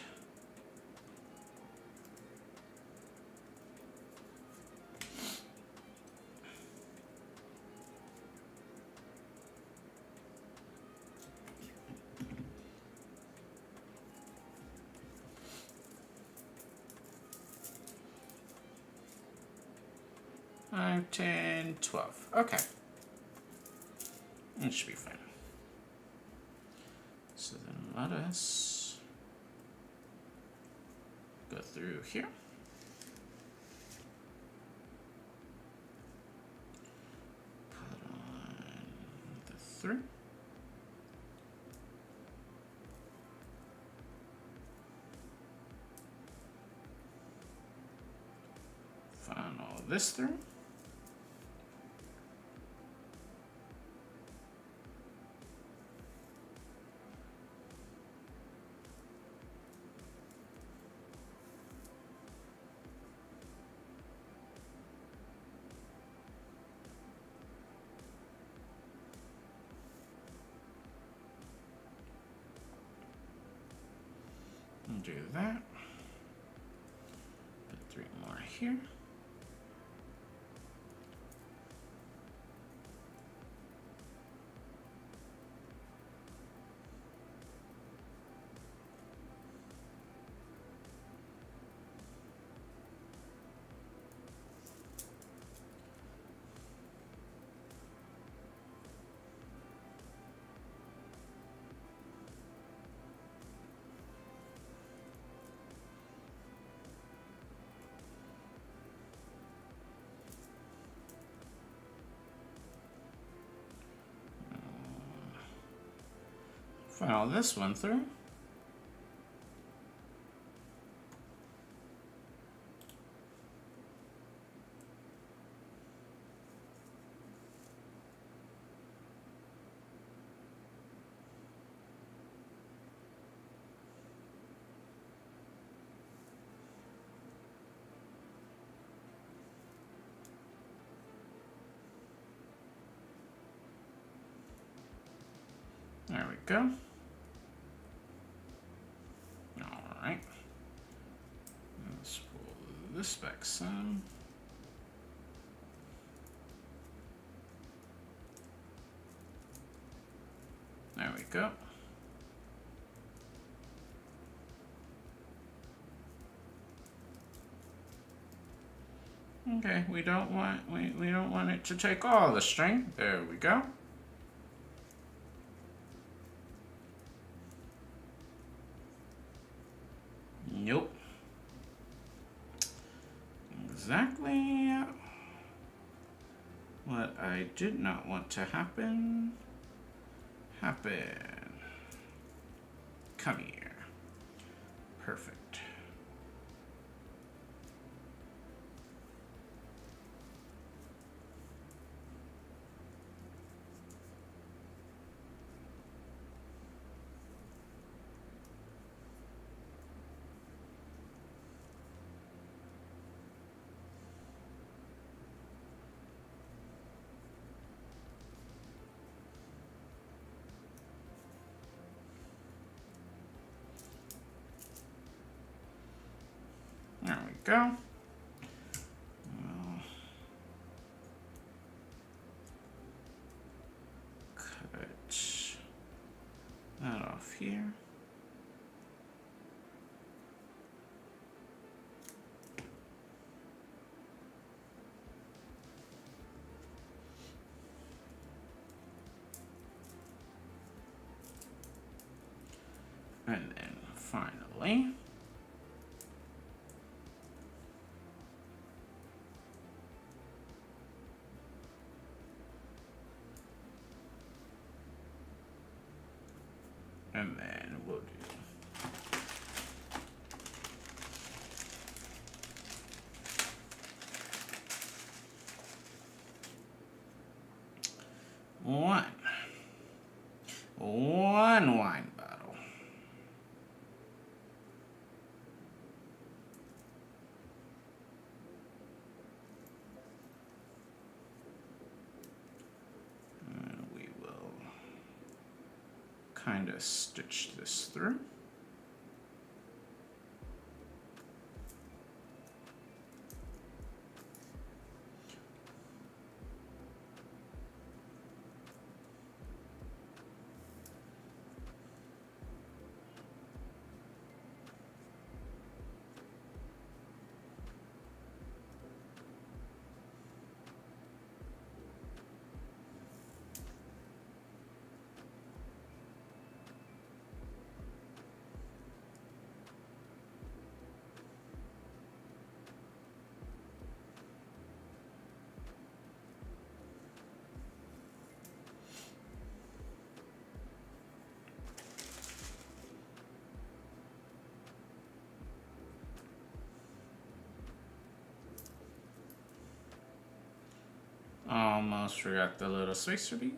Five, 10, 12. Okay. It should be fine. So then let us go through here. Put on the 3. Funnel this through. Do that. Put 3 more here. Funnel this one through. There we go. Alright. Let's pull this back some. There we go. Okay, we don't want it to take all the string. There we go. Nope. Exactly what I did not want to happen. Come here. Perfect. go. Cut that off here. And then finally, and then we'll do one wine bottle. And we will kind of stitch this through. Almost forgot the little spacer bead.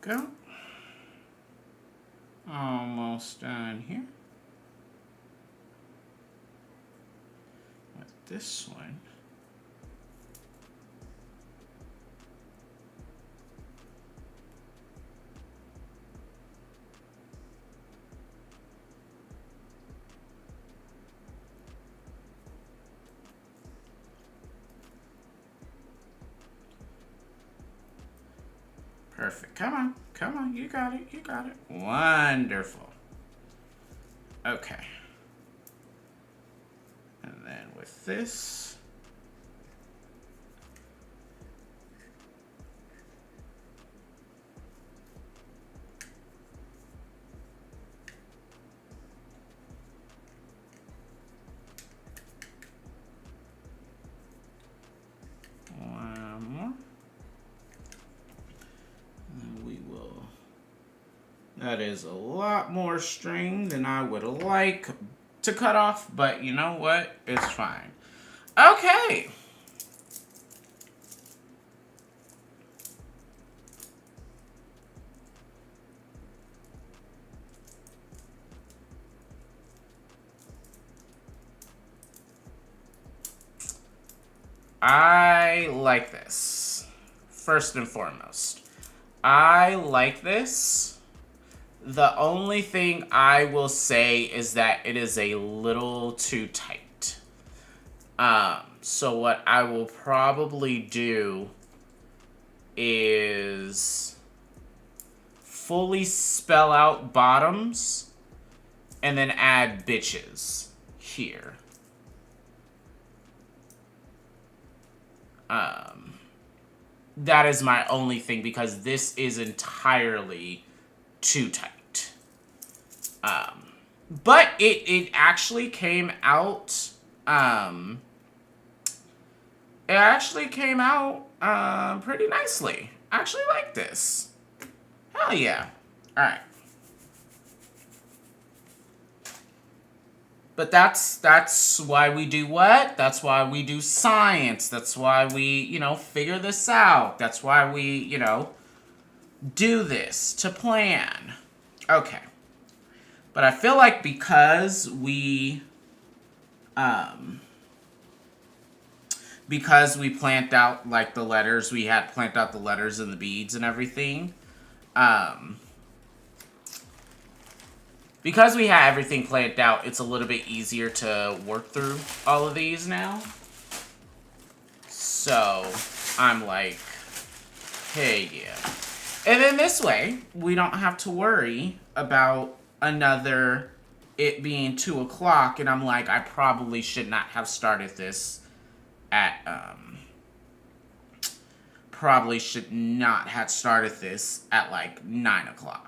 Go. Almost done here. With this one. Perfect. Come on, you got it, you got it. Wonderful. Okay. And then with this, one more. And we will, that is a lot more string than I would like to cut off, but you know what? It's fine. Okay. I like this. First and foremost, I like this. The only thing I will say is that it is a little too tight. So what I will probably do is fully spell out bottoms and then add bitches here. That is my only thing, because this is entirely too tight. But it actually came out, pretty nicely. I actually like this. Hell yeah. Alright. But that's why we do what? That's why we do science. That's why we, figure this out. That's why we, do this to plan. Okay. But I feel like because we planned out like the letters, we had planned out the letters and the beads and everything. Because we have everything planned out, it's a little bit easier to work through all of these now. So, I'm like, hey, yeah. And then this way, we don't have to worry about it being 2 o'clock, and I'm like, I probably should not have started this at, like 9 o'clock.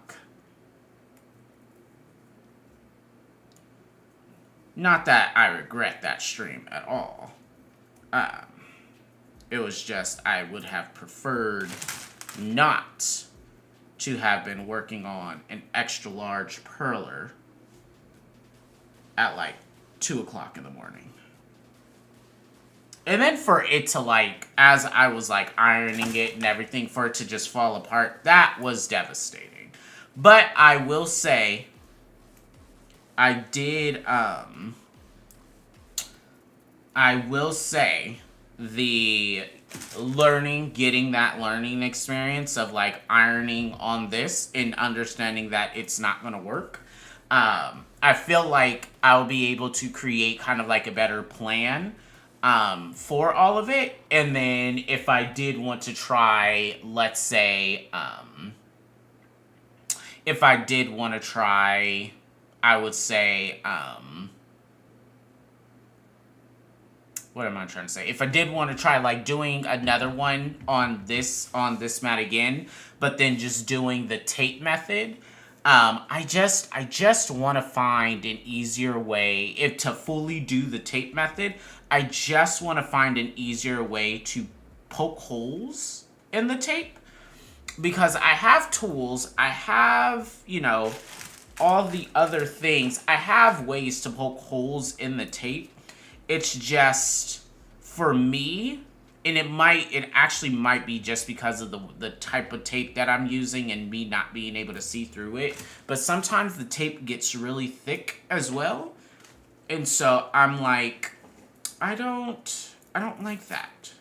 Not that I regret that stream at all. It was just I would have preferred not to have been working on an extra large perler at like 2 o'clock in the morning. And then for it to like, as I was like ironing it and everything, for it to just fall apart, that was devastating. But I will say, the getting that learning experience of like ironing on this and understanding that it's not going to work, I feel like I'll be able to create kind of like a better plan for all of it. And then if I did want to try, let's say, I would say, what am I trying to say? If I did want to try like doing another one on this mat again, but then just doing the tape method, I just want to find an easier way to fully do the tape method. I just want to find an easier way to poke holes in the tape, because I have tools, I have, all the other things. I have ways to poke holes in the tape. It's just, for me, and it actually might be just because of the type of tape that I'm using and me not being able to see through it. But sometimes the tape gets really thick as well. And so I'm like, I don't like that.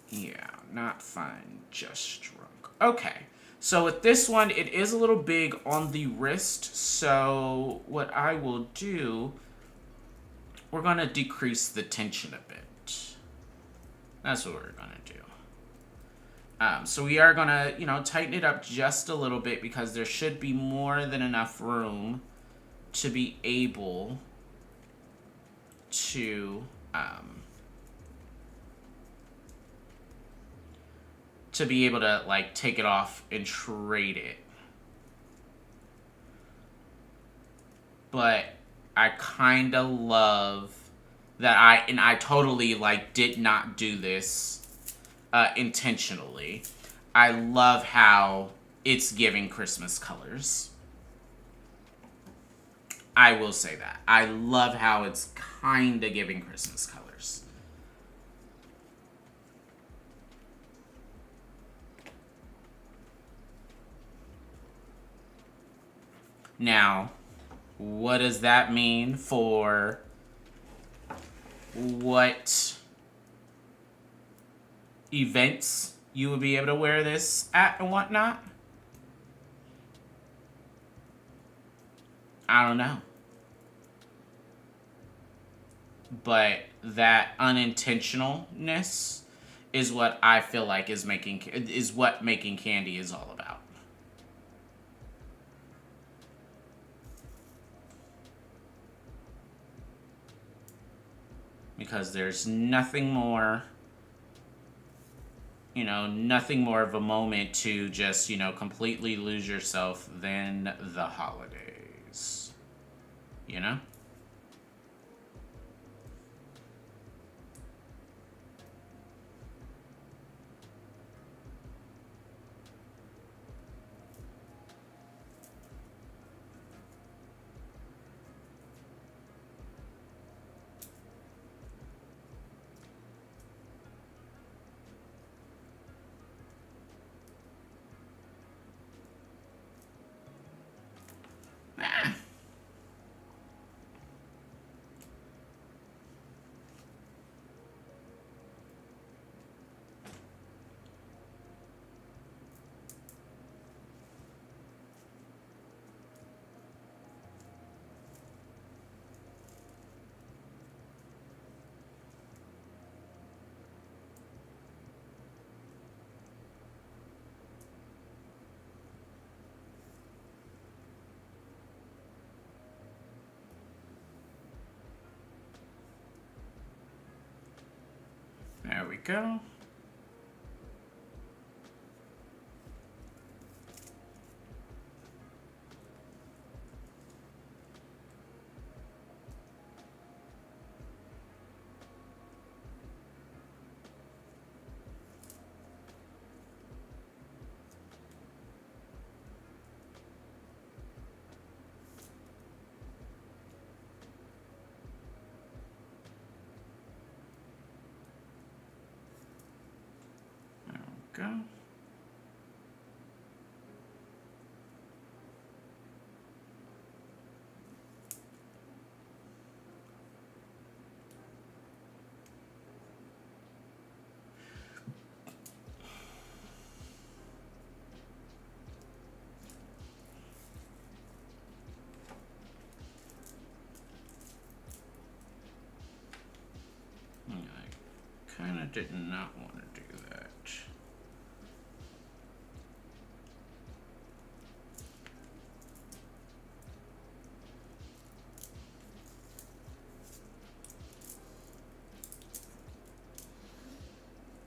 Yeah, not fine, just drunk. Okay. So with this one, it is a little big on the wrist. So what I will do, we're going to decrease the tension a bit. That's what we're going to do. So we are going to, tighten it up just a little bit, because there should be more than enough room to be able to like take it off and trade it. But I kind of love that I totally like did not do this intentionally. I love how it's giving Christmas colors. I will say that. I love how it's kind of giving Christmas colors. Now, what does that mean for what events you would be able to wear this at and whatnot? I don't know. But that unintentionalness is what I feel like is what making candy is all about. Because there's nothing more, nothing more of a moment to just, completely lose yourself than the holidays. You know? Ah. There we go. Go. I kind of did not want to do that.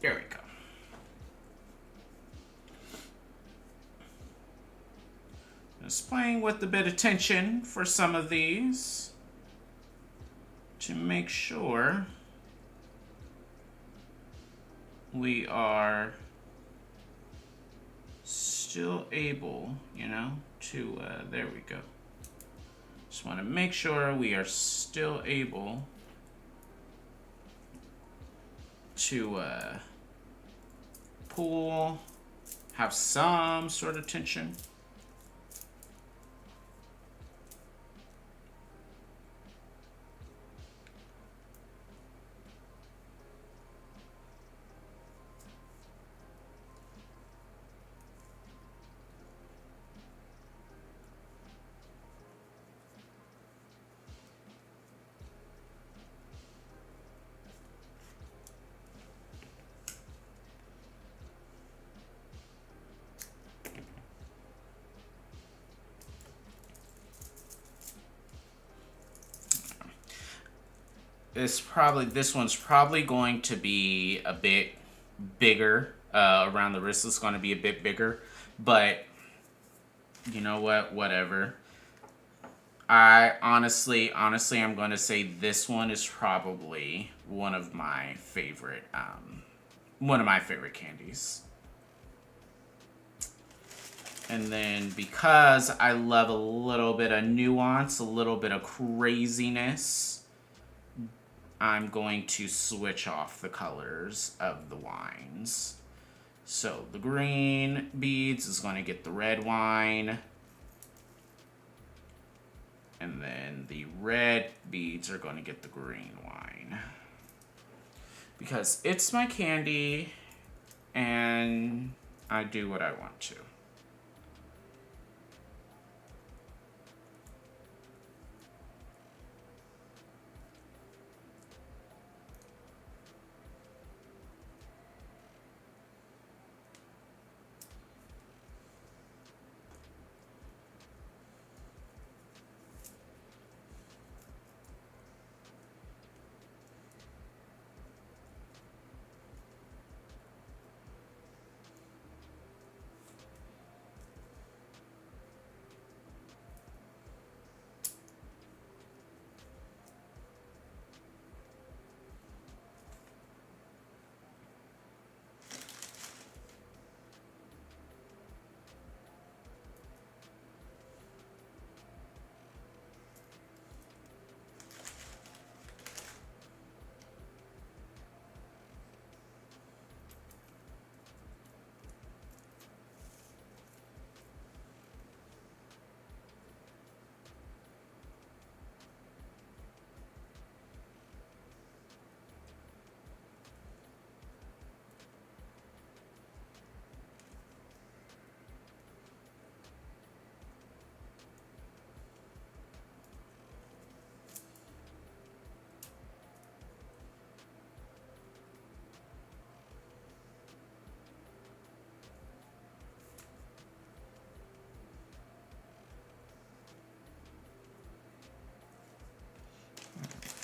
There we go. Just playing with a bit of tension for some of these to make sure we are still able, to, there we go. Just want to make sure we are still able to pull, have some sort of tension. This one's probably going to be a bit bigger. Around the wrist is going to be a bit bigger, but you know what? Whatever. I honestly, I'm going to say this one is probably one of my favorite candies. And then because I love a little bit of nuance, a little bit of craziness, I'm going to switch off the colors of the wines. So the green beads is going to get the red wine. And then the red beads are going to get the green wine. Because it's my candy, and I do what I want to.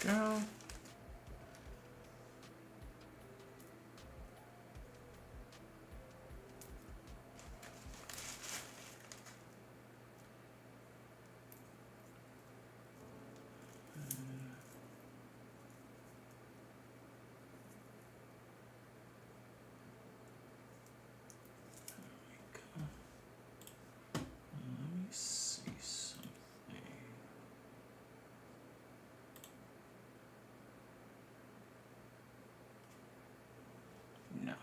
go. No.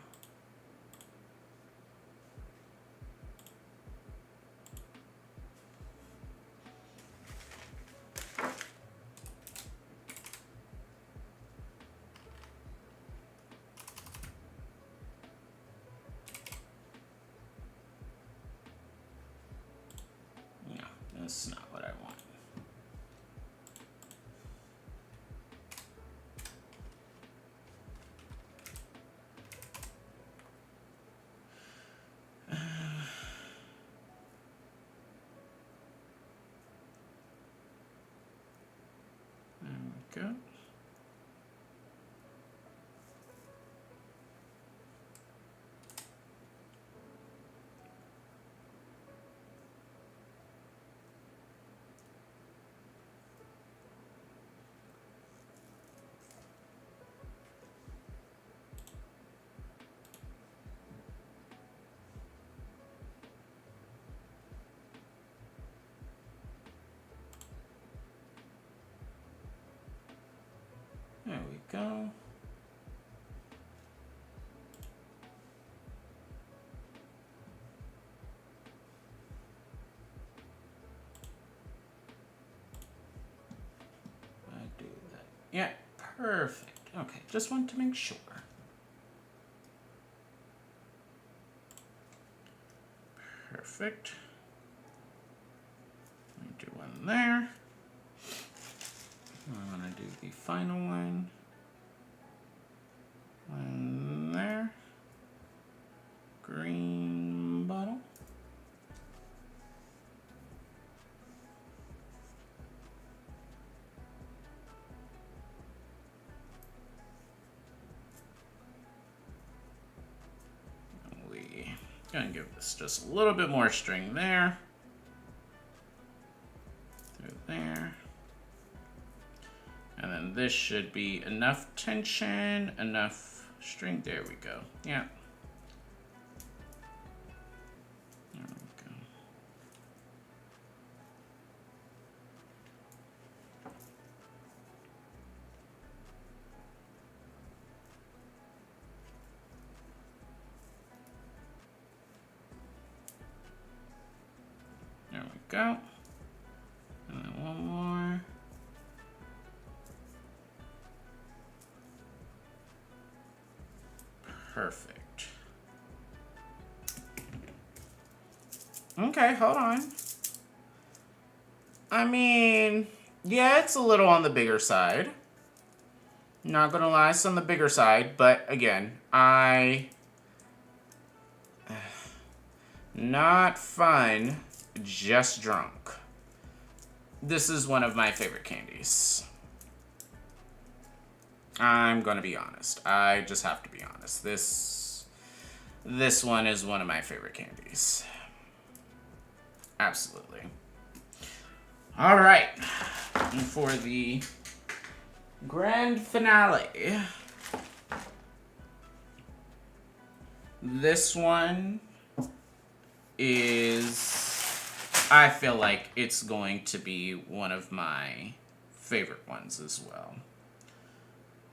No, that's not what I want. There we go. There we go. I do that. Yeah, perfect. Okay, just want to make sure. Perfect. Let me do one there. I want to do the final one. One there. Green bottle. We gonna give this just a little bit more string there. Through there. And then this should be enough tension, enough string. There we go. Yeah. There we go. There we go. And then one more. Perfect. Okay, hold on. I mean, yeah, it's a little on the bigger side. Not gonna lie, it's on the bigger side, but again, not fun, just drunk. This is one of my favorite candies. I'm gonna be honest. I just have to be honest. This one is one of my favorite candies. Absolutely. All right. And for the grand finale, this one is, I feel like it's going to be one of my favorite ones as well.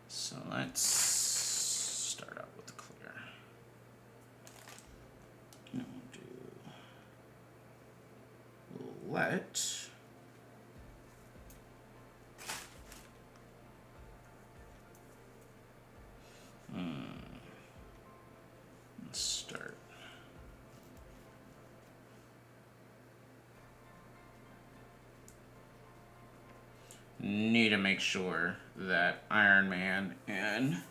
So let's start out with the clear. And we'll do let. Let's start. Need to make sure that Iron Man and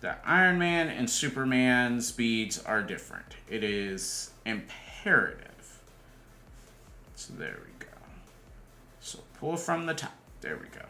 that Iron Man and Superman's beads are different. It is imperative imperative. So there we go. So pull from the top. There we go.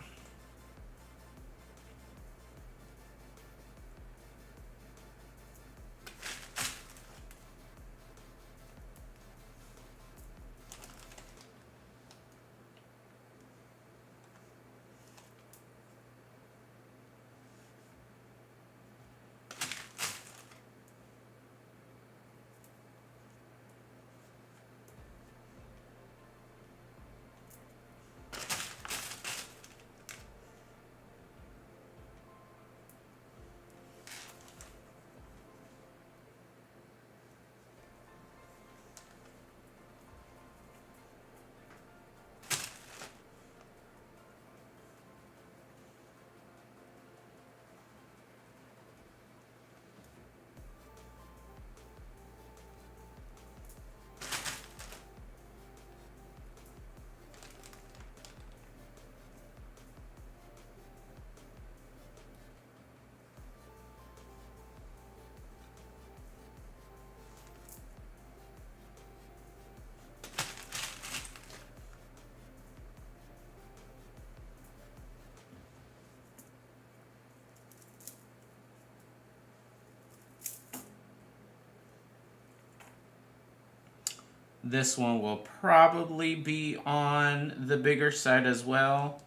This one will probably be on the bigger side as well.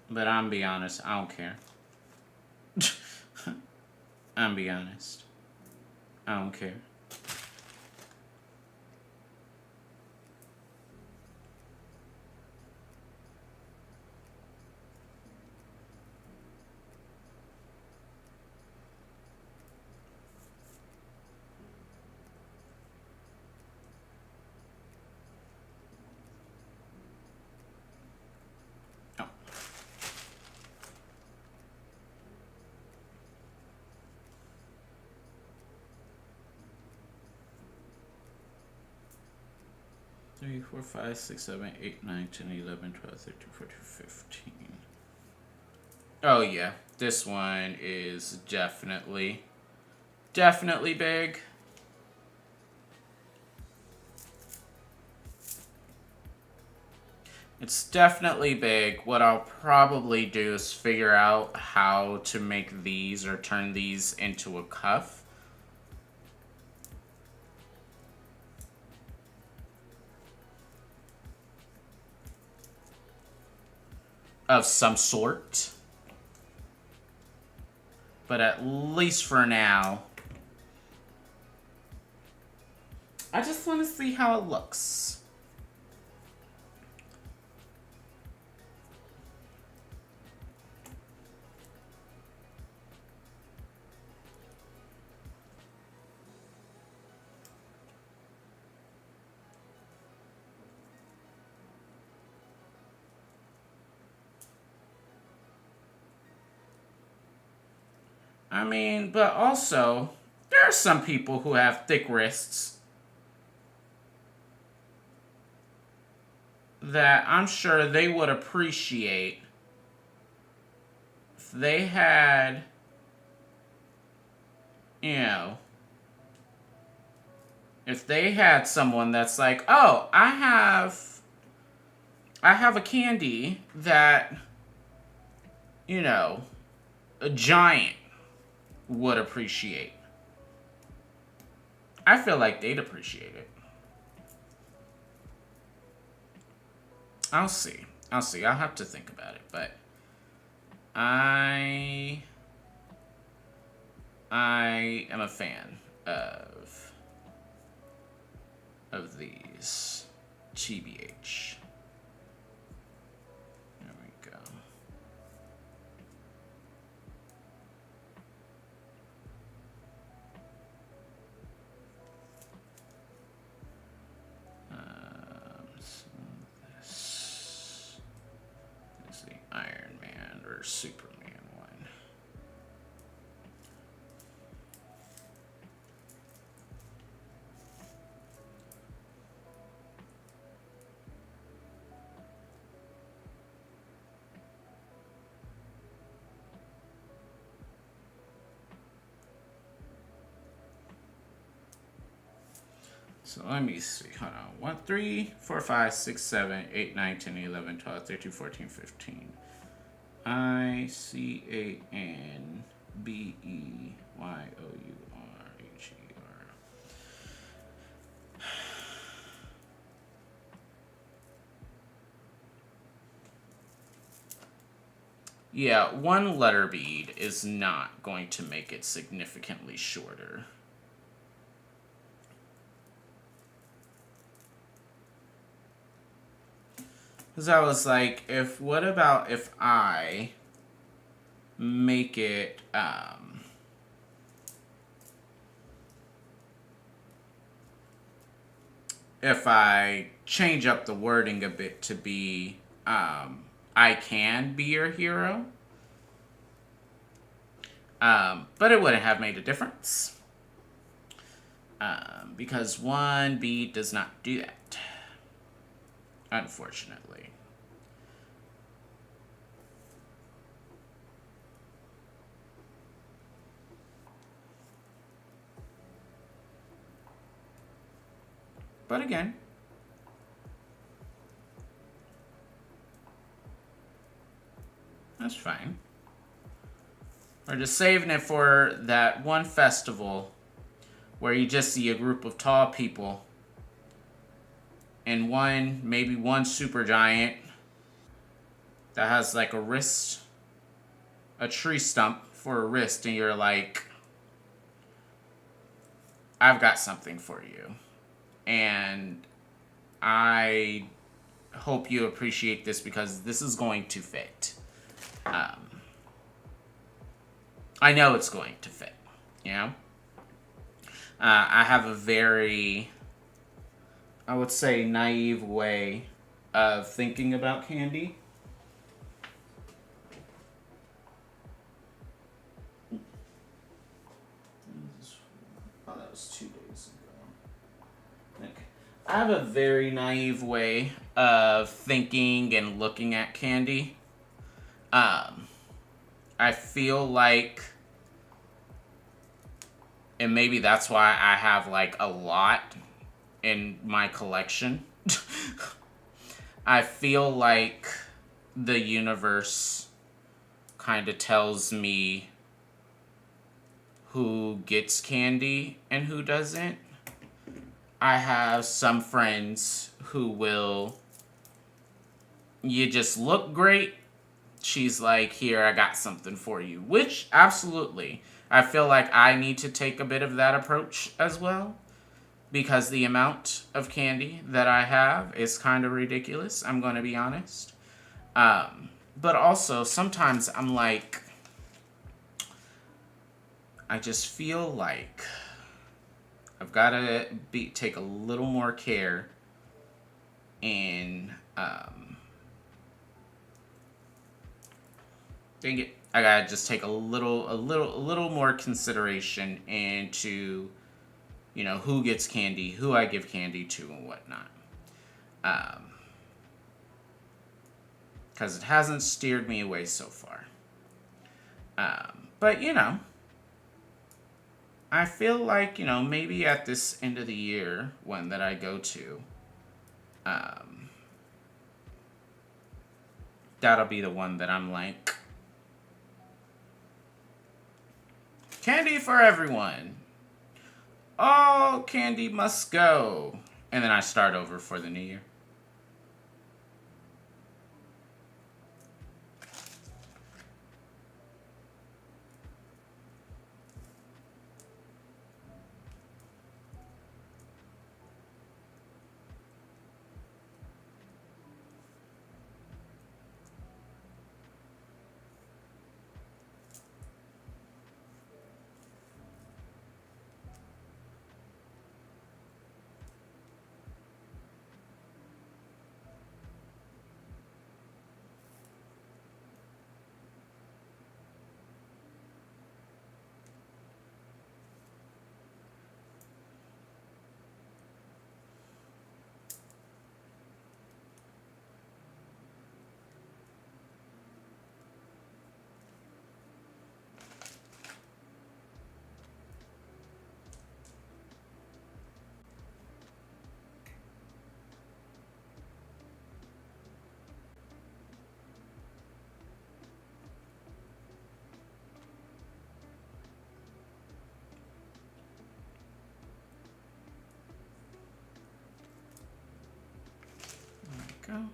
But I'm be honest, I don't care. I'm be honest. I don't care. Oh. 3, 4, 5, 6, 7, 8, 9, 10, 11, 12, 13, 14, 15. Oh yeah, this one is definitely big. It's definitely big. What I'll probably do is figure out how to make these or turn these into a cuff. Of some sort. But at least for now, I just want to see how it looks. I mean, but also, there are some people who have thick wrists that I'm sure they would appreciate if they had, you know, if they had someone that's like, oh, I have a Kandi that, you know, a giant would appreciate. I feel like they'd appreciate it. I'll see. I'll have to think about it, but I am a fan of these. TBH. There we go. So this is the Iron Man or Superman one. So let me see. Hold on. 1, 3, 4, 5, 6, 7, 8, 9, 10, 11, 12, 13, 14, 15. ICANBEYOURHER. Yeah, one letter bead is not going to make it significantly shorter. Because I was like, what about if I make it, if I change up the wording a bit to be, I can be your hero. But it wouldn't have made a difference. Because one bead does not do that. Unfortunately. But again, that's fine. We're just saving it for that one festival where you just see a group of tall people and maybe one super giant that has like a wrist, a tree stump for a wrist, and you're like, I've got something for you. And I hope you appreciate this because this is going to fit. I know it's going to fit, you know? I have a very, I would say, naive way of thinking about candy. Oh, that was 2 days ago. Okay. I have a very naive way of thinking and looking at candy. I feel like, and maybe that's why I have like a lot in my collection. I feel like the universe kind of tells me who gets candy and who doesn't. I have some friends who will, you just look great. She's like, here, I got something for you. Which, absolutely. I feel like I need to take a bit of that approach as well. Because the amount of candy that I have is kind of ridiculous. I'm going to be honest. But also, sometimes I'm like, I just feel like I've got to take a little more care in, dang it, I gotta just take a little more consideration into, you know, who gets candy, who I give candy to, and whatnot. Because it hasn't steered me away so far. But, you know, I feel like, you know, maybe at this end of the year one that I go to, that'll be the one that I'm like, candy for everyone. All candy must go. And then I start over for the new year. go.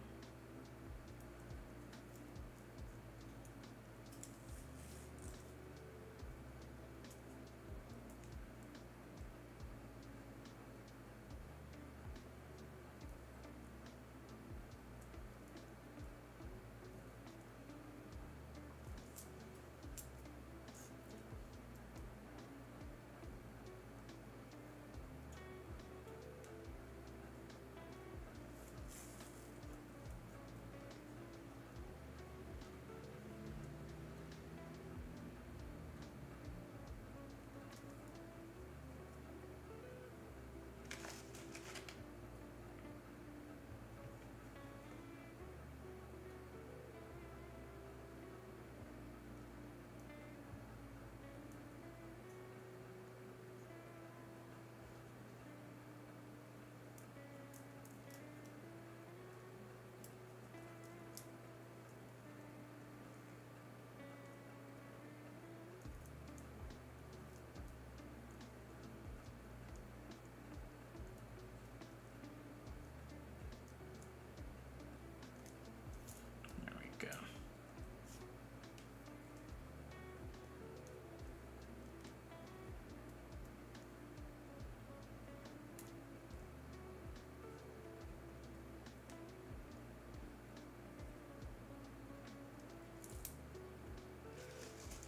There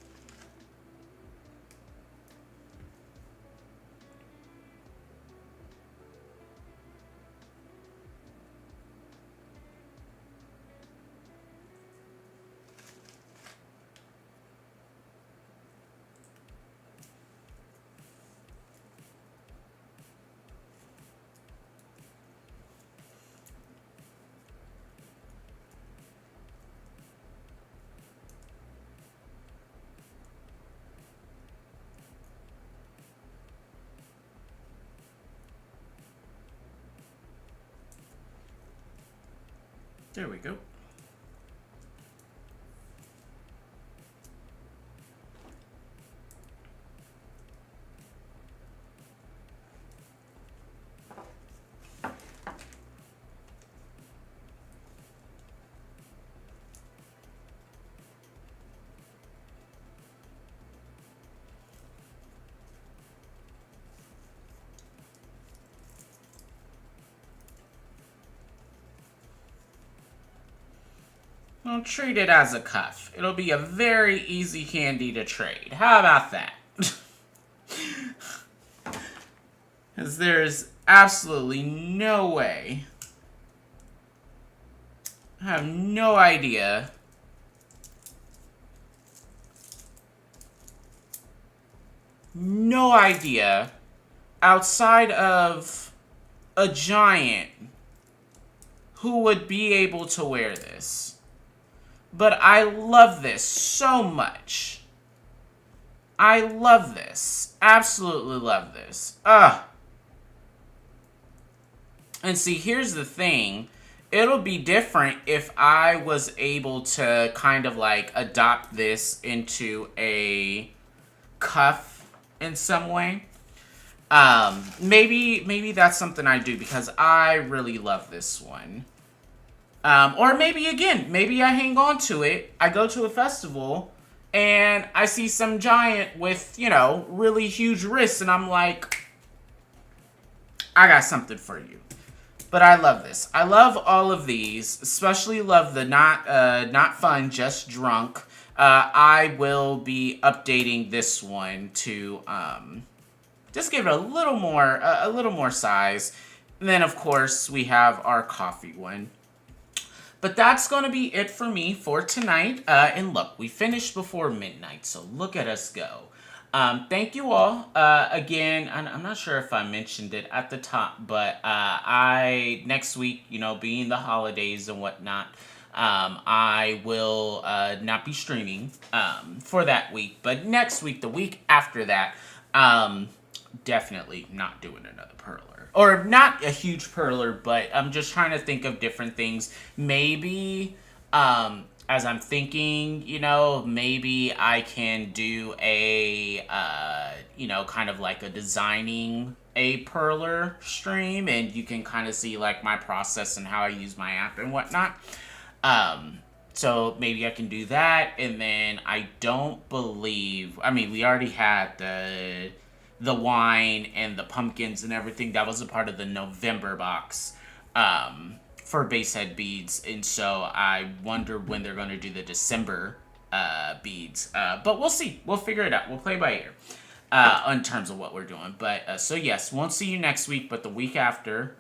we go. There we go. I'll treat it as a cuff. It'll be a very easy candy to trade. How about that? Because there's absolutely no way. I have no idea. No idea. Outside of a giant who would be able to wear this. But I love this so much. I love this. Absolutely love this. Ugh. And see, here's the thing. It'll be different if I was able to kind of like adopt this into a cuff in some way. Maybe that's something I do because I really love this one. Or maybe again, maybe I hang on to it. I go to a festival and I see some giant with, you know, really huge wrists and I'm like, I got something for you. But I love this. I love all of these, especially love the not fun, just drunk. I will be updating this one to just give it a little more size. And then of course we have our coffee one. But that's going to be it for me for tonight. And look, we finished before midnight, so look at us go. Thank you all. Again, I'm not sure if I mentioned it at the top, but next week, you know, being the holidays and whatnot, I will not be streaming for that week. But next week, the week after that, definitely not doing another perler. Or not a huge perler, but I'm just trying to think of different things. Maybe, as I'm thinking, you know, maybe I can do a, you know, kind of like a designing a perler stream, and you can kind of see like my process and how I use my app and whatnot. So maybe I can do that, and then I don't believe. I mean, we already had the wine and the pumpkins and everything. That was a part of the November box for basehead beads, and so I wonder when they're going to do the December beads. But we'll see. We'll figure it out. We'll play by ear in terms of what we're doing. But so yes, won't see you next week, but the week after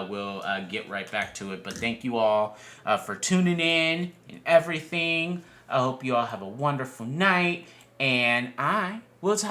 we'll get right back to it. But thank you all for tuning in and everything. I hope you all have a wonderful night, and I will talk